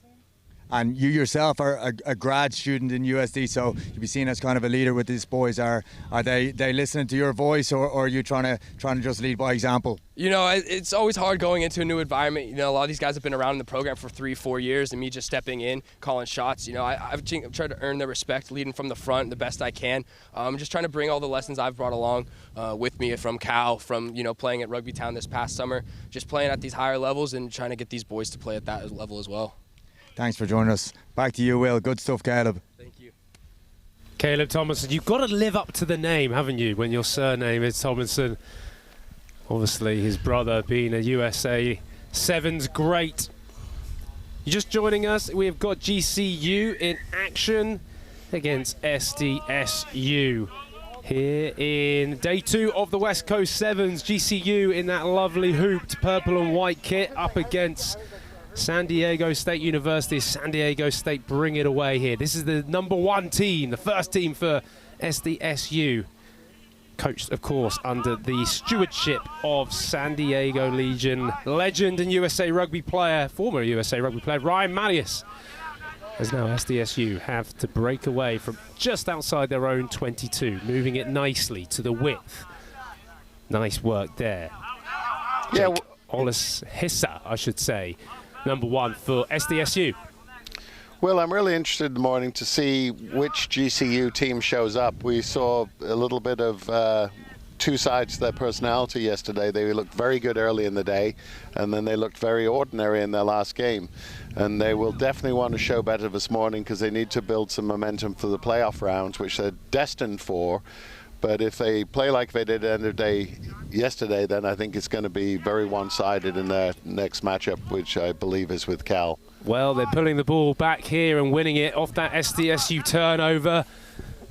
And you yourself are a grad student in USD, so you'll be seen as kind of a leader with these boys. Are they listening to your voice, or are you trying to just lead by example? You know, it's always hard going into a new environment. You know, a lot of these guys have been around in the program for 3-4 years, and me just stepping in, calling shots. You know, I've tried to earn their respect, leading from the front the best I can. I'm just trying to bring all the lessons I've brought along with me from Cal, from, you know, playing at Rugby Town this past summer, just playing at these higher levels and trying to get these boys to play at that level as well. Thanks for joining us. Back to you, Will. Good stuff, Caleb. Thank you. Caleb Thomason, you've got to live up to the name, haven't you, when your surname is Thomason? Obviously, his brother being a USA Sevens great. You're just joining us. We have got GCU in action against SDSU Here in day 2 of the West Coast Sevens, GCU in that lovely hooped purple and white kit up against San Diego State University. San Diego State bring it away here. This is the #1 team, the first team for SDSU. Coached, of course, under the stewardship of San Diego Legion legend and USA Rugby player, former USA Rugby player, Ryan Mattias. As now SDSU have to break away from just outside their own 22, moving it nicely to the width. Nice work there. Yeah, Olis Hissa, I should say, #1 for SDSU. well, I'm really interested in the morning to see which GCU team shows up. We saw a little bit of two sides to their personality yesterday. They looked very good early in the day, and then they looked very ordinary in their last game. And they will definitely want to show better this morning because they need to build some momentum for the playoff rounds, which they're destined for. But if they play like they did at the end of the day yesterday, then I think it's going to be very one-sided in their next matchup, which I believe is with Cal. Well, they're pulling the ball back here and winning it off that SDSU turnover.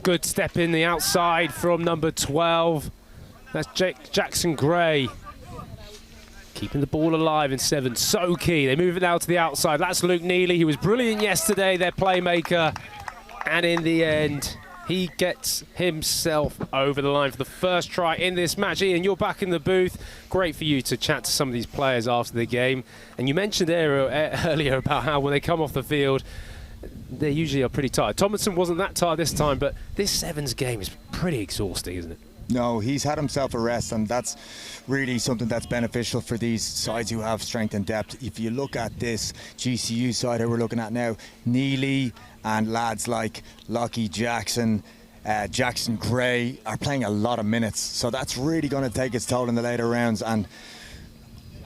Good step in the outside from number 12. That's Jackson Gray. Keeping the ball alive in 7, so key. They move it out to the outside. That's Luke Neely. He was brilliant yesterday, their playmaker. And in the end, he gets himself over the line for the first try in this match. Ian, you're back in the booth. Great for you to chat to some of these players after the game. And you mentioned earlier about how when they come off the field, they usually are pretty tired. Tomlinson wasn't that tired this time, but this Sevens game is pretty exhausting, isn't it? No, he's had himself a rest, and that's really something that's beneficial for these sides who have strength and depth. If you look at this GCU side that we're looking at now, Neely and lads like Lockie Jackson, Jackson Gray are playing a lot of minutes, so that's really going to take its toll in the later rounds. And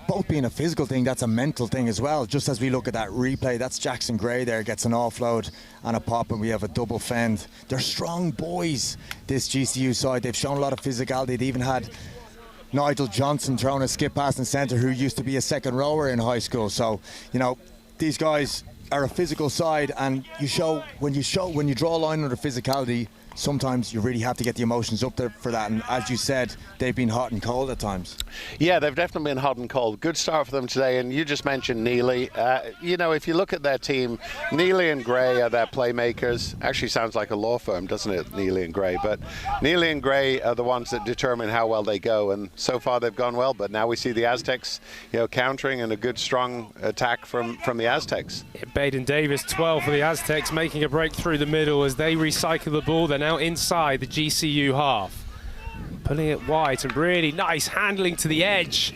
both being a physical thing, that's a mental thing as well. Just as we look at that replay, that's Jackson Gray there, gets an offload and a pop, and we have a double fend. They're strong boys, this GCU side. They've shown a lot of physicality. They even had Nigel Johnson throwing a skip pass in centre, who used to be a second rower in high school. So, you know, these guys are a physical side, and when you draw a line under physicality, sometimes you really have to get the emotions up there for that. And as you said, they've been hot and cold at times. Yeah, they've definitely been hot and cold. Good start for them today. And you just mentioned Neely. You know, if you look at their team, Neely and Gray are their playmakers. Actually sounds like a law firm, doesn't it, Neely and Gray? But Neely and Gray are the ones that determine how well they go. And so far they've gone well. But now we see the Aztecs, you know, countering, and a good strong attack from the Aztecs. Yeah, Baden Davis, 12 for the Aztecs, making a break through the middle as they recycle the ball. They're now inside the GCU half. Pulling it wide, and really nice handling to the edge.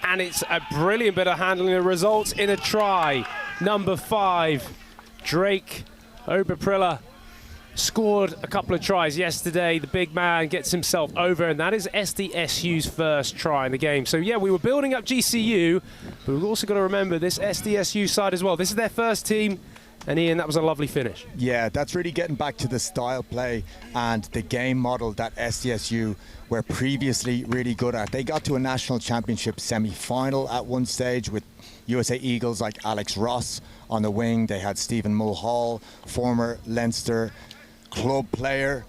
And it's a brilliant bit of handling that results in a try. Number 5, Drake Oberprilla, scored a couple of tries yesterday. The big man gets himself over, and that is SDSU's first try in the game. So yeah, we were building up GCU, but we've also got to remember this SDSU side as well. This is their first team. And Ian, that was a lovely finish. Yeah, that's really getting back to the style play and the game model that SDSU were previously really good at. They got to a national championship semi-final at one stage with USA Eagles like Alex Ross on the wing. They had Stephen Mulhall, former Leinster club player,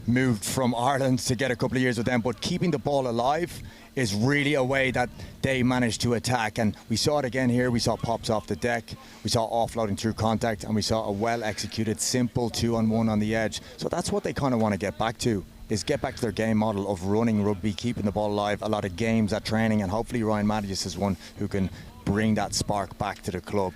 moved from Ireland to get a couple of years with them. But keeping the ball alive is really a way that they managed to attack, and we saw it again here. We saw pops off the deck, we saw offloading through contact, and we saw a well-executed simple 2-on-1 on the edge. So that's what they kind of want to get back to, is get back to their game model of running rugby, keeping the ball alive, a lot of games at training, and hopefully Ryan Mattias is one who can bring that spark back to the club.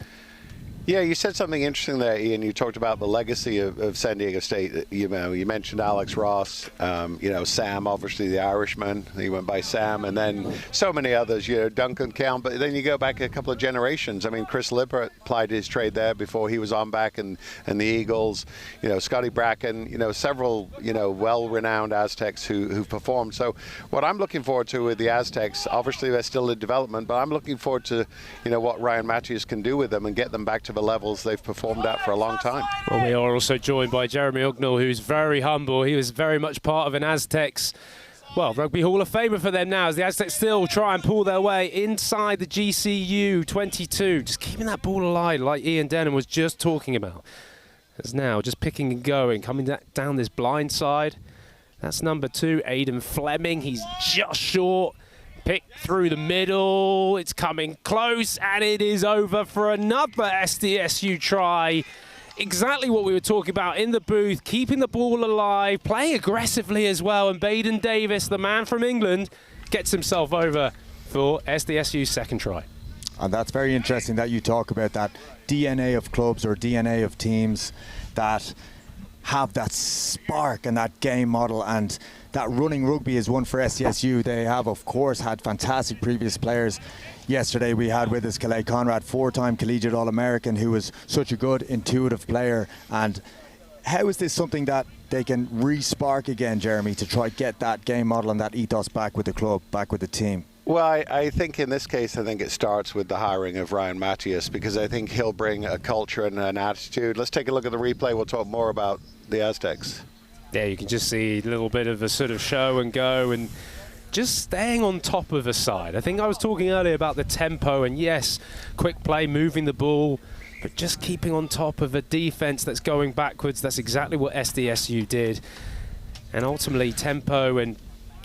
Yeah, you said something interesting there, Ian. You talked about the legacy of San Diego State. You know, you mentioned Alex Ross. You know, Sam, obviously the Irishman. He went by Sam, and then so many others. You know, Duncan Count. But then you go back a couple of generations. I mean, Chris Lippert plied his trade there before he was on back, and the Eagles. You know, Scotty Bracken. You know, several well-renowned Aztecs who performed. So what I'm looking forward to with the Aztecs, obviously they're still in development, but I'm looking forward to what Ryan Mattias can do with them and get them back to the levels they've performed at for a long time. Well, we are also joined by Jeremy Ugnall, who's very humble. He was very much part of an Aztecs, well, Rugby Hall of Famer for them now, as the Aztecs still try and pull their way inside the GCU 22. Just keeping that ball alive, like Ian Denham was just talking about. As now, just picking and going, coming down this blind side. That's number 2, Aidan Fleming. He's just short. Picked through the middle. It's coming close, and it is over for another SDSU try. Exactly what we were talking about in the booth, keeping the ball alive, playing aggressively as well. And Baden Davis, the man from England, gets himself over for SDSU's second try. And that's very interesting that you talk about that DNA of clubs or DNA of teams that have that spark and that game model, and that running rugby is one for SDSU. They have, of course, had fantastic previous players. Yesterday we had with us Calais Conrad, 4-time collegiate All-American, who was such a good intuitive player. And how is this something that they can re-spark again, Jeremy, to try get that game model and that ethos back with the club, back with the team? Well, I think in this case, I think it starts with the hiring of Ryan Matthias, because I think he'll bring a culture and an attitude. Let's take a look at the replay. We'll talk more about the Aztecs. Yeah, you can just see a little bit of a sort of show and go and just staying on top of a side. I think I was talking earlier about the tempo, and yes, quick play, moving the ball, but just keeping on top of a defense that's going backwards. That's exactly what SDSU did. And ultimately, tempo and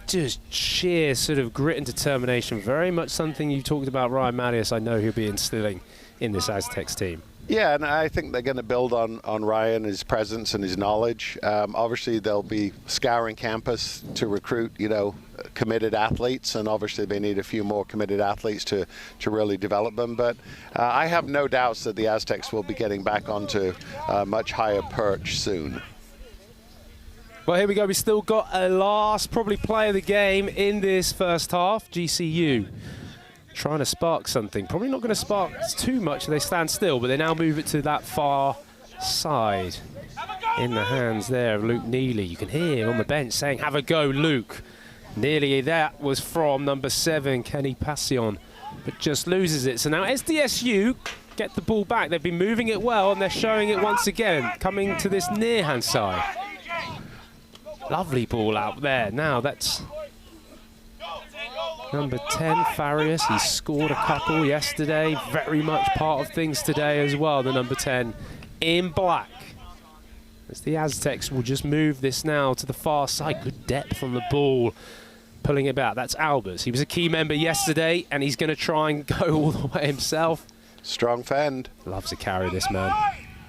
just sheer sort of grit and determination, very much something you talked about Ryan Matthias, I know he'll be instilling in this Aztecs team. Yeah, and I think they're going to build on Ryan, his presence and his knowledge. Obviously, they'll be scouring campus to recruit, committed athletes, and obviously they need a few more committed athletes to really develop them. But I have no doubts that the Aztecs will be getting back onto a much higher perch soon. Well, here we go. We still got a last probably play of the game in this first half. GCU trying to spark something. Probably not going to spark too much. They stand still, but they now move it to that far side. In the hands there of Luke Neely. You can hear him on the bench saying, "Have a go, Luke." Nearly that was from number 7, Kenny Passion, but just loses it. So now SDSU get the ball back. They've been moving it well, and they're showing it once again, coming to this near-hand side. Lovely ball out there. Now that's number 10, Farias. He scored a couple yesterday. Very much part of things today as well, the number 10 in black. As the Aztecs will just move this now to the far side. Good depth on the ball. Pulling it back. That's Albers. He was a key member yesterday, and he's going to try and go all the way himself. Strong fend. Loves to carry this man.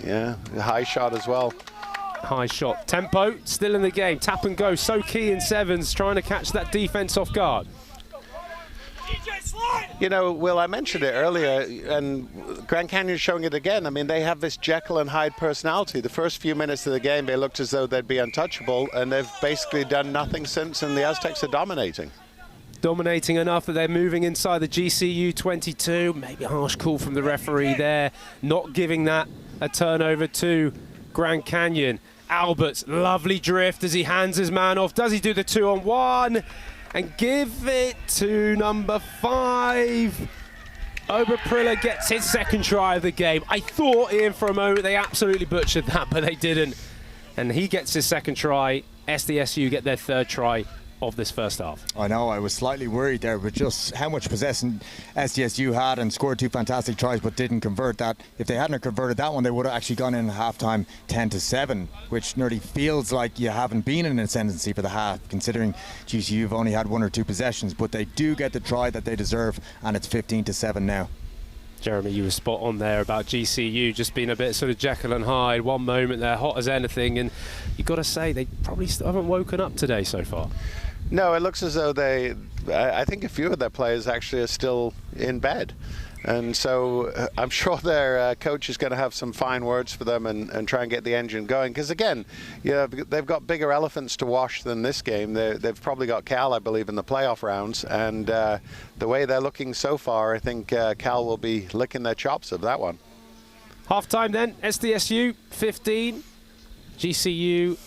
Yeah, a high shot as well. High shot. Tempo, still in the game. Tap and go, so key in sevens, trying to catch that defense off guard. Will, I mentioned it earlier, and Grand Canyon's showing it again. I mean, they have this Jekyll and Hyde personality. The first few minutes of the game, they looked as though they'd be untouchable, and they've basically done nothing since, and the Aztecs are dominating. Dominating enough that they're moving inside the GCU 22. Maybe a harsh call from the referee there, not giving that a turnover to Grand Canyon. Alberts, lovely drift as he hands his man off. Does he do the 2-on-1? And give it to number 5. Oberprilla gets his second try of the game. I thought, Ian, for a moment they absolutely butchered that, but they didn't. And he gets his second try. SDSU get their third try of this first half. I know, I was slightly worried there with just how much possession SDSU had and scored 2 fantastic tries but didn't convert that. If they hadn't converted that one, they would have actually gone in at halftime 10-7, which nearly feels like you haven't been in ascendancy for the half, considering GCU have only had 1 or 2 possessions, but they do get the try that they deserve, and it's 15-7 now. Jeremy, you were spot on there about GCU just being a bit sort of Jekyll and Hyde. One moment they're hot as anything, and you've got to say they probably still haven't woken up today so far. No, it looks as though I think a few of their players actually are still in bed. And so I'm sure their coach is going to have some fine words for them and try and get the engine going. Because again, they've got bigger elephants to wash than this game. They've probably got Cal, I believe, in the playoff rounds. And the way they're looking so far, I think Cal will be licking their chops of that one. Half-time then, SDSU 15, GCU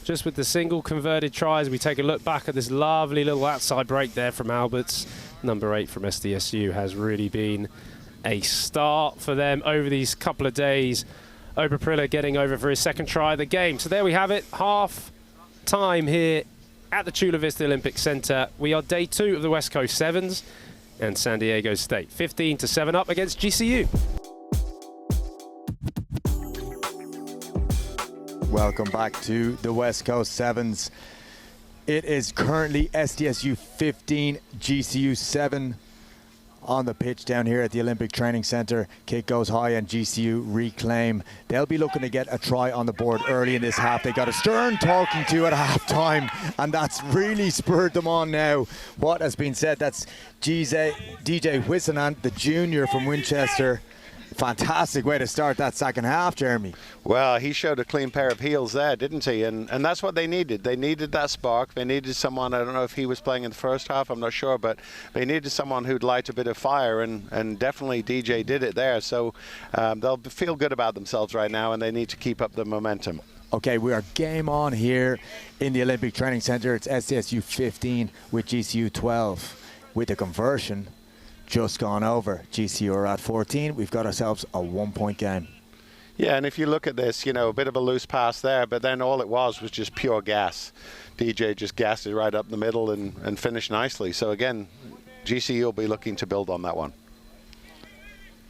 just with the single converted tries. We take a look back at this lovely little outside break there from Alberts. Number 8 from SDSU has really been a start for them over these couple of days. Oberprilla getting over for his second try of the game. So there we have it, half time here at the Chula Vista Olympic Center. We are day 2 of the West Coast Sevens, and San Diego State 15-7 up against GCU. Welcome back to the West Coast Sevens. It is currently SDSU 15, GCU 7 on the pitch down here at the Olympic Training Centre. Kick goes high and GCU reclaim. They'll be looking to get a try on the board early in this half. They got a stern talking to at half time, and that's really spurred them on now. What has been said, that's DJ Whisenant, the junior from Winchester. Fantastic way to start that second half, Jeremy. Well, he showed a clean pair of heels there, didn't he? And that's what they needed. They needed that spark. They needed someone, I don't know if he was playing in the first half, I'm not sure, but they needed someone who'd light a bit of fire, and definitely DJ did it there. So they'll feel good about themselves right now, and they need to keep up the momentum. Okay, we are game on here in the Olympic Training Centre. It's SDSU 15 with GCU 12 with the conversion. Just gone over. GCU are at 14. We've got ourselves a 1-point game. Yeah, and if you look at this, you know, a bit of a loose pass there, but then all it was just pure gas. DJ just gassed it right up the middle and finished nicely. So again, GCU will be looking to build on that one.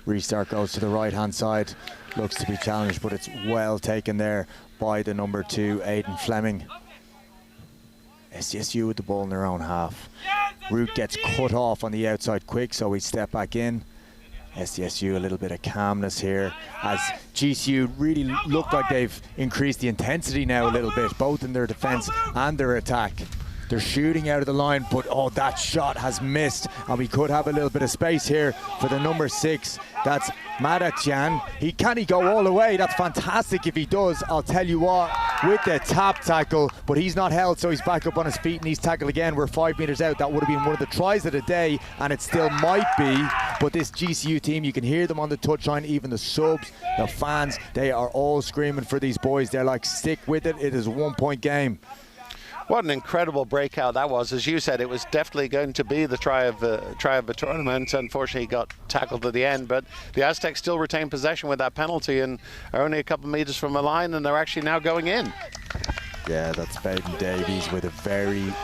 Restart goes to the right-hand side. Looks to be challenged, but it's well taken there by the number 2, Aidan Fleming. SDSU with the ball in their own half. Root gets cut off on the outside quick, so we step back in. SDSU a little bit of calmness here as GCU really look like they've increased the intensity now a little bit, both in their defence and their attack. They're shooting out of the line, but oh, that shot has missed, and we could have a little bit of space here for the number 6. That's Madachan. Can he go all the way? That's fantastic if he does. I'll tell you what, with the tap tackle, but he's not held, so he's back up on his feet and he's tackled again. We're 5 meters out. That would have been one of the tries of the day, and it still might be. But this GCU team, you can hear them on the touchline, even the subs, the fans, they are all screaming for these boys. They're like, stick with it. It is a 1-point game. What an incredible breakout that was. As you said, it was definitely going to be the try of the tournament. Unfortunately, he got tackled at the end, but the Aztecs still retain possession with that penalty and are only a couple of meters from the line, and they're actually now going in. Yeah, that's Baden Davies with a very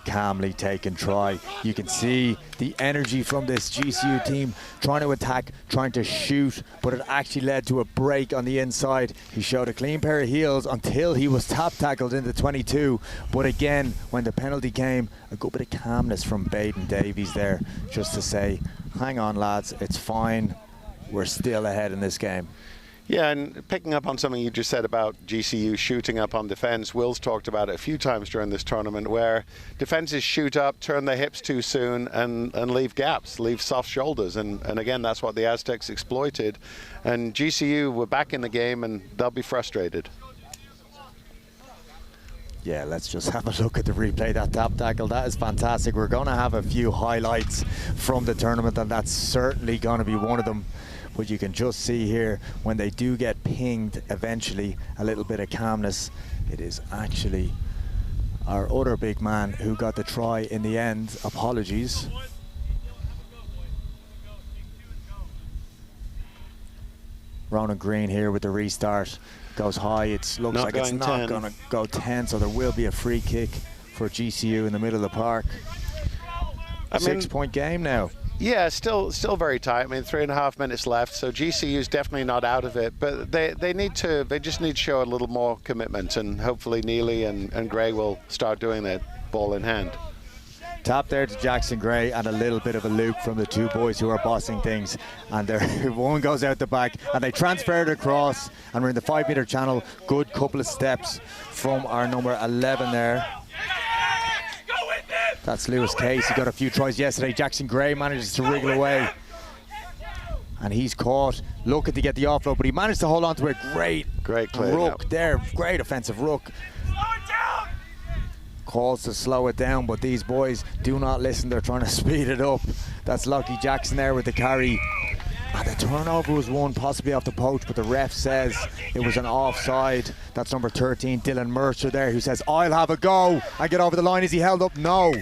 calmly taken try. You can see the energy from this GCU team trying to attack, trying to shoot, but it actually led to a break on the inside. He showed a clean pair of heels until he was tap tackled in the 22, but again, when the penalty came, a good bit of calmness from Baden Davies there, just to say, hang on lads, it's fine, we're still ahead in this game. Yeah, and picking up on something you just said about GCU shooting up on defence, Will's talked about it a few times during this tournament, where defences shoot up, turn their hips too soon, and leave gaps, leave soft shoulders. And again, that's what the Aztecs exploited. And GCU were back in the game, and they'll be frustrated. Yeah, let's just have a look at the replay. That tap tackle, that is fantastic. We're going to have a few highlights from the tournament, and that's certainly going to be one of them. But you can just see here, when they do get pinged eventually, a little bit of calmness. It is actually our other big man who got the try in the end. Apologies. Ronan Green here with the restart. Goes high, it looks like it's not going to go 10, so there will be a free kick for GCU in the middle of the park. 6-point game now. Yeah, still very tight. I mean, 3.5 minutes left, so GCU's definitely not out of it. But they just need to show a little more commitment, and hopefully Neely and Gray will start doing that ball in hand. Tap there to Jackson Gray, and a little bit of a loop from the two boys who are bossing things. And there, one goes out the back, and they transfer it across, and we're in the 5-meter channel. Good couple of steps from our number 11 there. That's Lewis Case. He got a few tries yesterday. Jackson Gray manages to wriggle away. And he's caught, looking to get the offload, but he managed to hold on to a great ruck there. Great offensive ruck. Calls to slow it down, but these boys do not listen. They're trying to speed it up. That's Lucky Jackson there with the carry. And the turnover was won possibly off the poach, but the ref says it was an offside. That's number 13, Dylan Mercer there, who says, I'll have a go. I get over the line. Is he held up? No.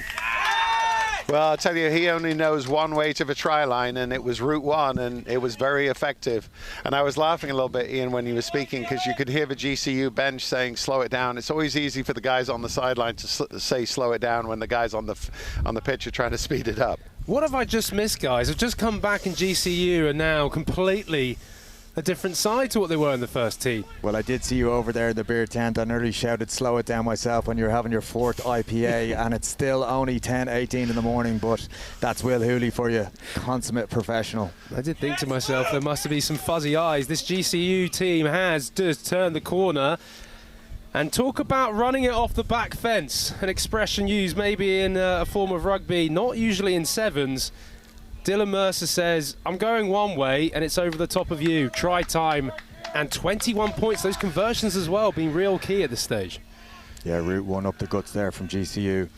Well, I'll tell you, he only knows one way to the try line, and it was Route 1, and it was very effective. And I was laughing a little bit, Ian, when you were speaking, because you could hear the GCU bench saying, slow it down. It's always easy for the guys on the sideline to say slow it down when the guys on the pitch are trying to speed it up. What have I just missed, guys? I've just come back in GCU and now completely a different side to what they were in the first tee. Well, I did see you over there in the beer tent. I nearly shouted slow it down myself when you were having your 4th IPA and it's still only 10:18 in the morning, but that's Will Hooley for you, consummate professional. I did think to myself, there must be some fuzzy eyes. This GCU team has just turned the corner. And talk about running it off the back fence, an expression used maybe in a form of rugby, not usually in sevens. Dylan Mercer says, I'm going one way and it's over the top of you. Try time and 21 points. Those conversions as well being real key at this stage. Yeah, route 1 up the guts there from GCU.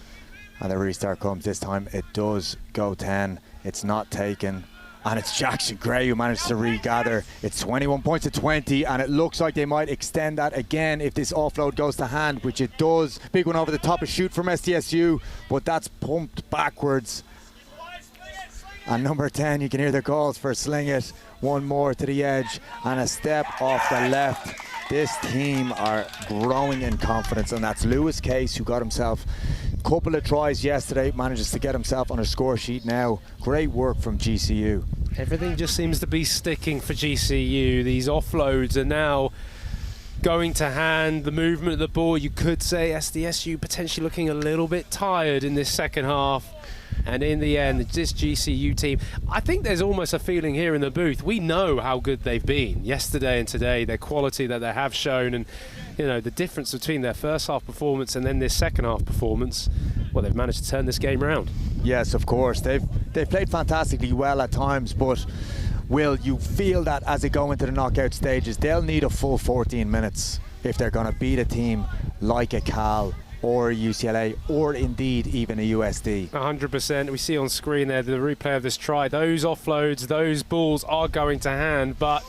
And the restart comes this time. It does go 10. It's not taken. And it's Jackson Gray who managed to regather. It's 21 points to 20, and it looks like they might extend that again if this offload goes to hand, which it does. Big one over the top, a shoot from SDSU, but that's pumped backwards. And number 10, you can hear the calls for sling it. One more to the edge, and a step off the left. This team are growing in confidence, and that's Lewis Case, who got himself a couple of tries yesterday, manages to get himself on a score sheet now. Great work from GCU. Everything just seems to be sticking for GCU. These offloads are now going to hand. The movement of the ball, you could say SDSU potentially looking a little bit tired in this second half. And in the end, this GCU team, I think there's almost a feeling here in the booth. We know how good they've been yesterday and today, their quality that they have shown, and you know the difference between their first half performance and then this second half performance. Well, they've managed to turn this game around. Yes, of course. They've played fantastically well at times, but Will, you feel that as they go into the knockout stages, they'll need a full 14 minutes if they're going to beat a team like a Cal or UCLA, or indeed even a USD. 100%. We see on screen there the replay of this try. Those offloads, those balls are going to hand, but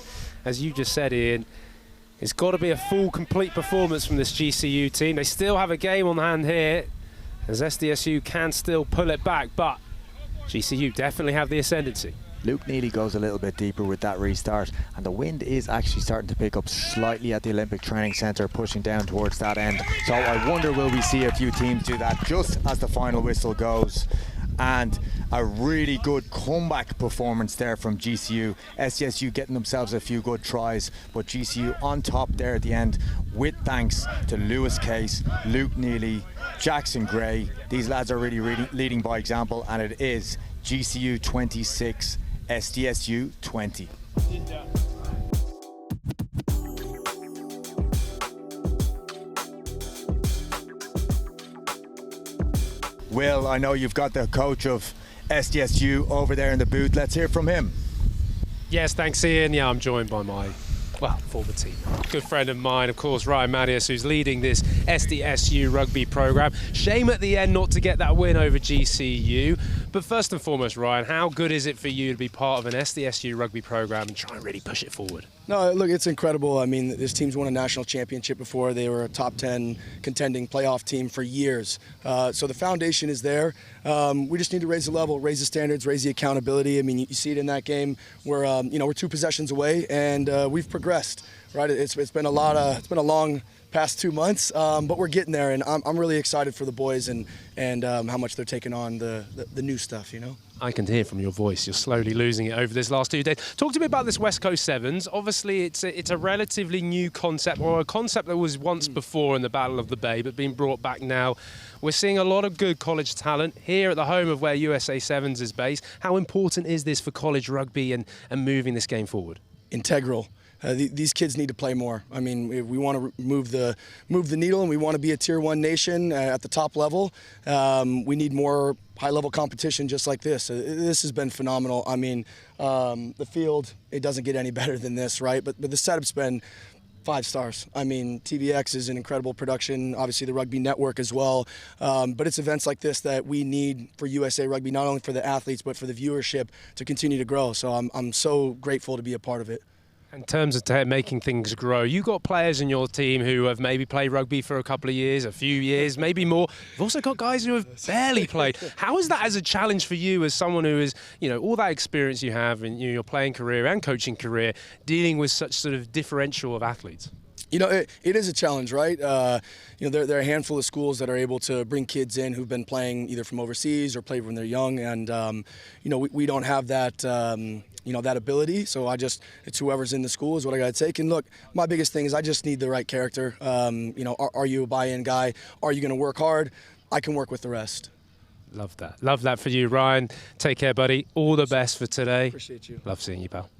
as you just said, Ian, it's got to be a full, complete performance from this GCU team. They still have a game on hand here, as SDSU can still pull it back, but GCU definitely have the ascendancy. Luke Neely goes a little bit deeper with that restart, and the wind is actually starting to pick up slightly at the Olympic Training Centre, pushing down towards that end. So I wonder, will we see a few teams do that just as the final whistle goes? And a really good comeback performance there from GCU. SDSU getting themselves a few good tries, but GCU on top there at the end, with thanks to Lewis Case, Luke Neely, Jackson Gray. These lads are really leading by example, and it is GCU 26, SDSU 20. Will, I know you've got the coach of SDSU over there in the booth. Let's hear from him. Yes, thanks, Ian. Yeah, I'm joined by my former team. Good friend of mine, of course, Ryan Mattias, who's leading this SDSU rugby program. Shame at the end not to get that win over GCU. But first and foremost, Ryan, how good is it for you to be part of an SDSU rugby program and try and really push it forward? No, look, it's incredible. I mean, this team's won a national championship before. They were a top 10 contending playoff team for years. So the foundation is there. We just need to raise the level, raise the standards, raise the accountability. I mean, you see it in that game where, we're 2 possessions away and we've progressed, right? It's been a long past 2 months, but we're getting there, and I'm really excited for the boys and how much they're taking on the new stuff, you know? I can hear from your voice, you're slowly losing it over this last 2 days. Talk to me about this West Coast Sevens. Obviously, it's a relatively new concept, or a concept that was once before in the Battle of the Bay, but being brought back now. We're seeing a lot of good college talent here at the home of where USA Sevens is based. How important is this for college rugby and moving this game forward? Integral. These kids need to play more. I mean, we want to move the needle, and we want to be a Tier 1 nation at the top level. We need more high-level competition just like this. This has been phenomenal. I mean, the field, it doesn't get any better than this, right? But the setup's been 5 stars. I mean, TVX is an incredible production, obviously the Rugby Network as well. But it's events like this that we need for USA Rugby, not only for the athletes, but for the viewership to continue to grow. So I'm so grateful to be a part of it. In terms of making things grow, you got players in your team who have maybe played rugby for a couple of years, a few years, maybe more. You've also got guys who have barely played. How is that as a challenge for you, as someone who is, all that experience you have in your playing career and coaching career, dealing with such sort of differential of athletes? It is a challenge, right? There are a handful of schools that are able to bring kids in who've been playing either from overseas or played when they're young, and we don't have that. that ability. So it's whoever's in the school is what I got to take. And look, my biggest thing is I just need the right character. Are you a buy-in guy? Are you going to work hard? I can work with the rest. Love that. Love that for you, Ryan. Take care, buddy. All the best for today. Appreciate you. Love seeing you, pal.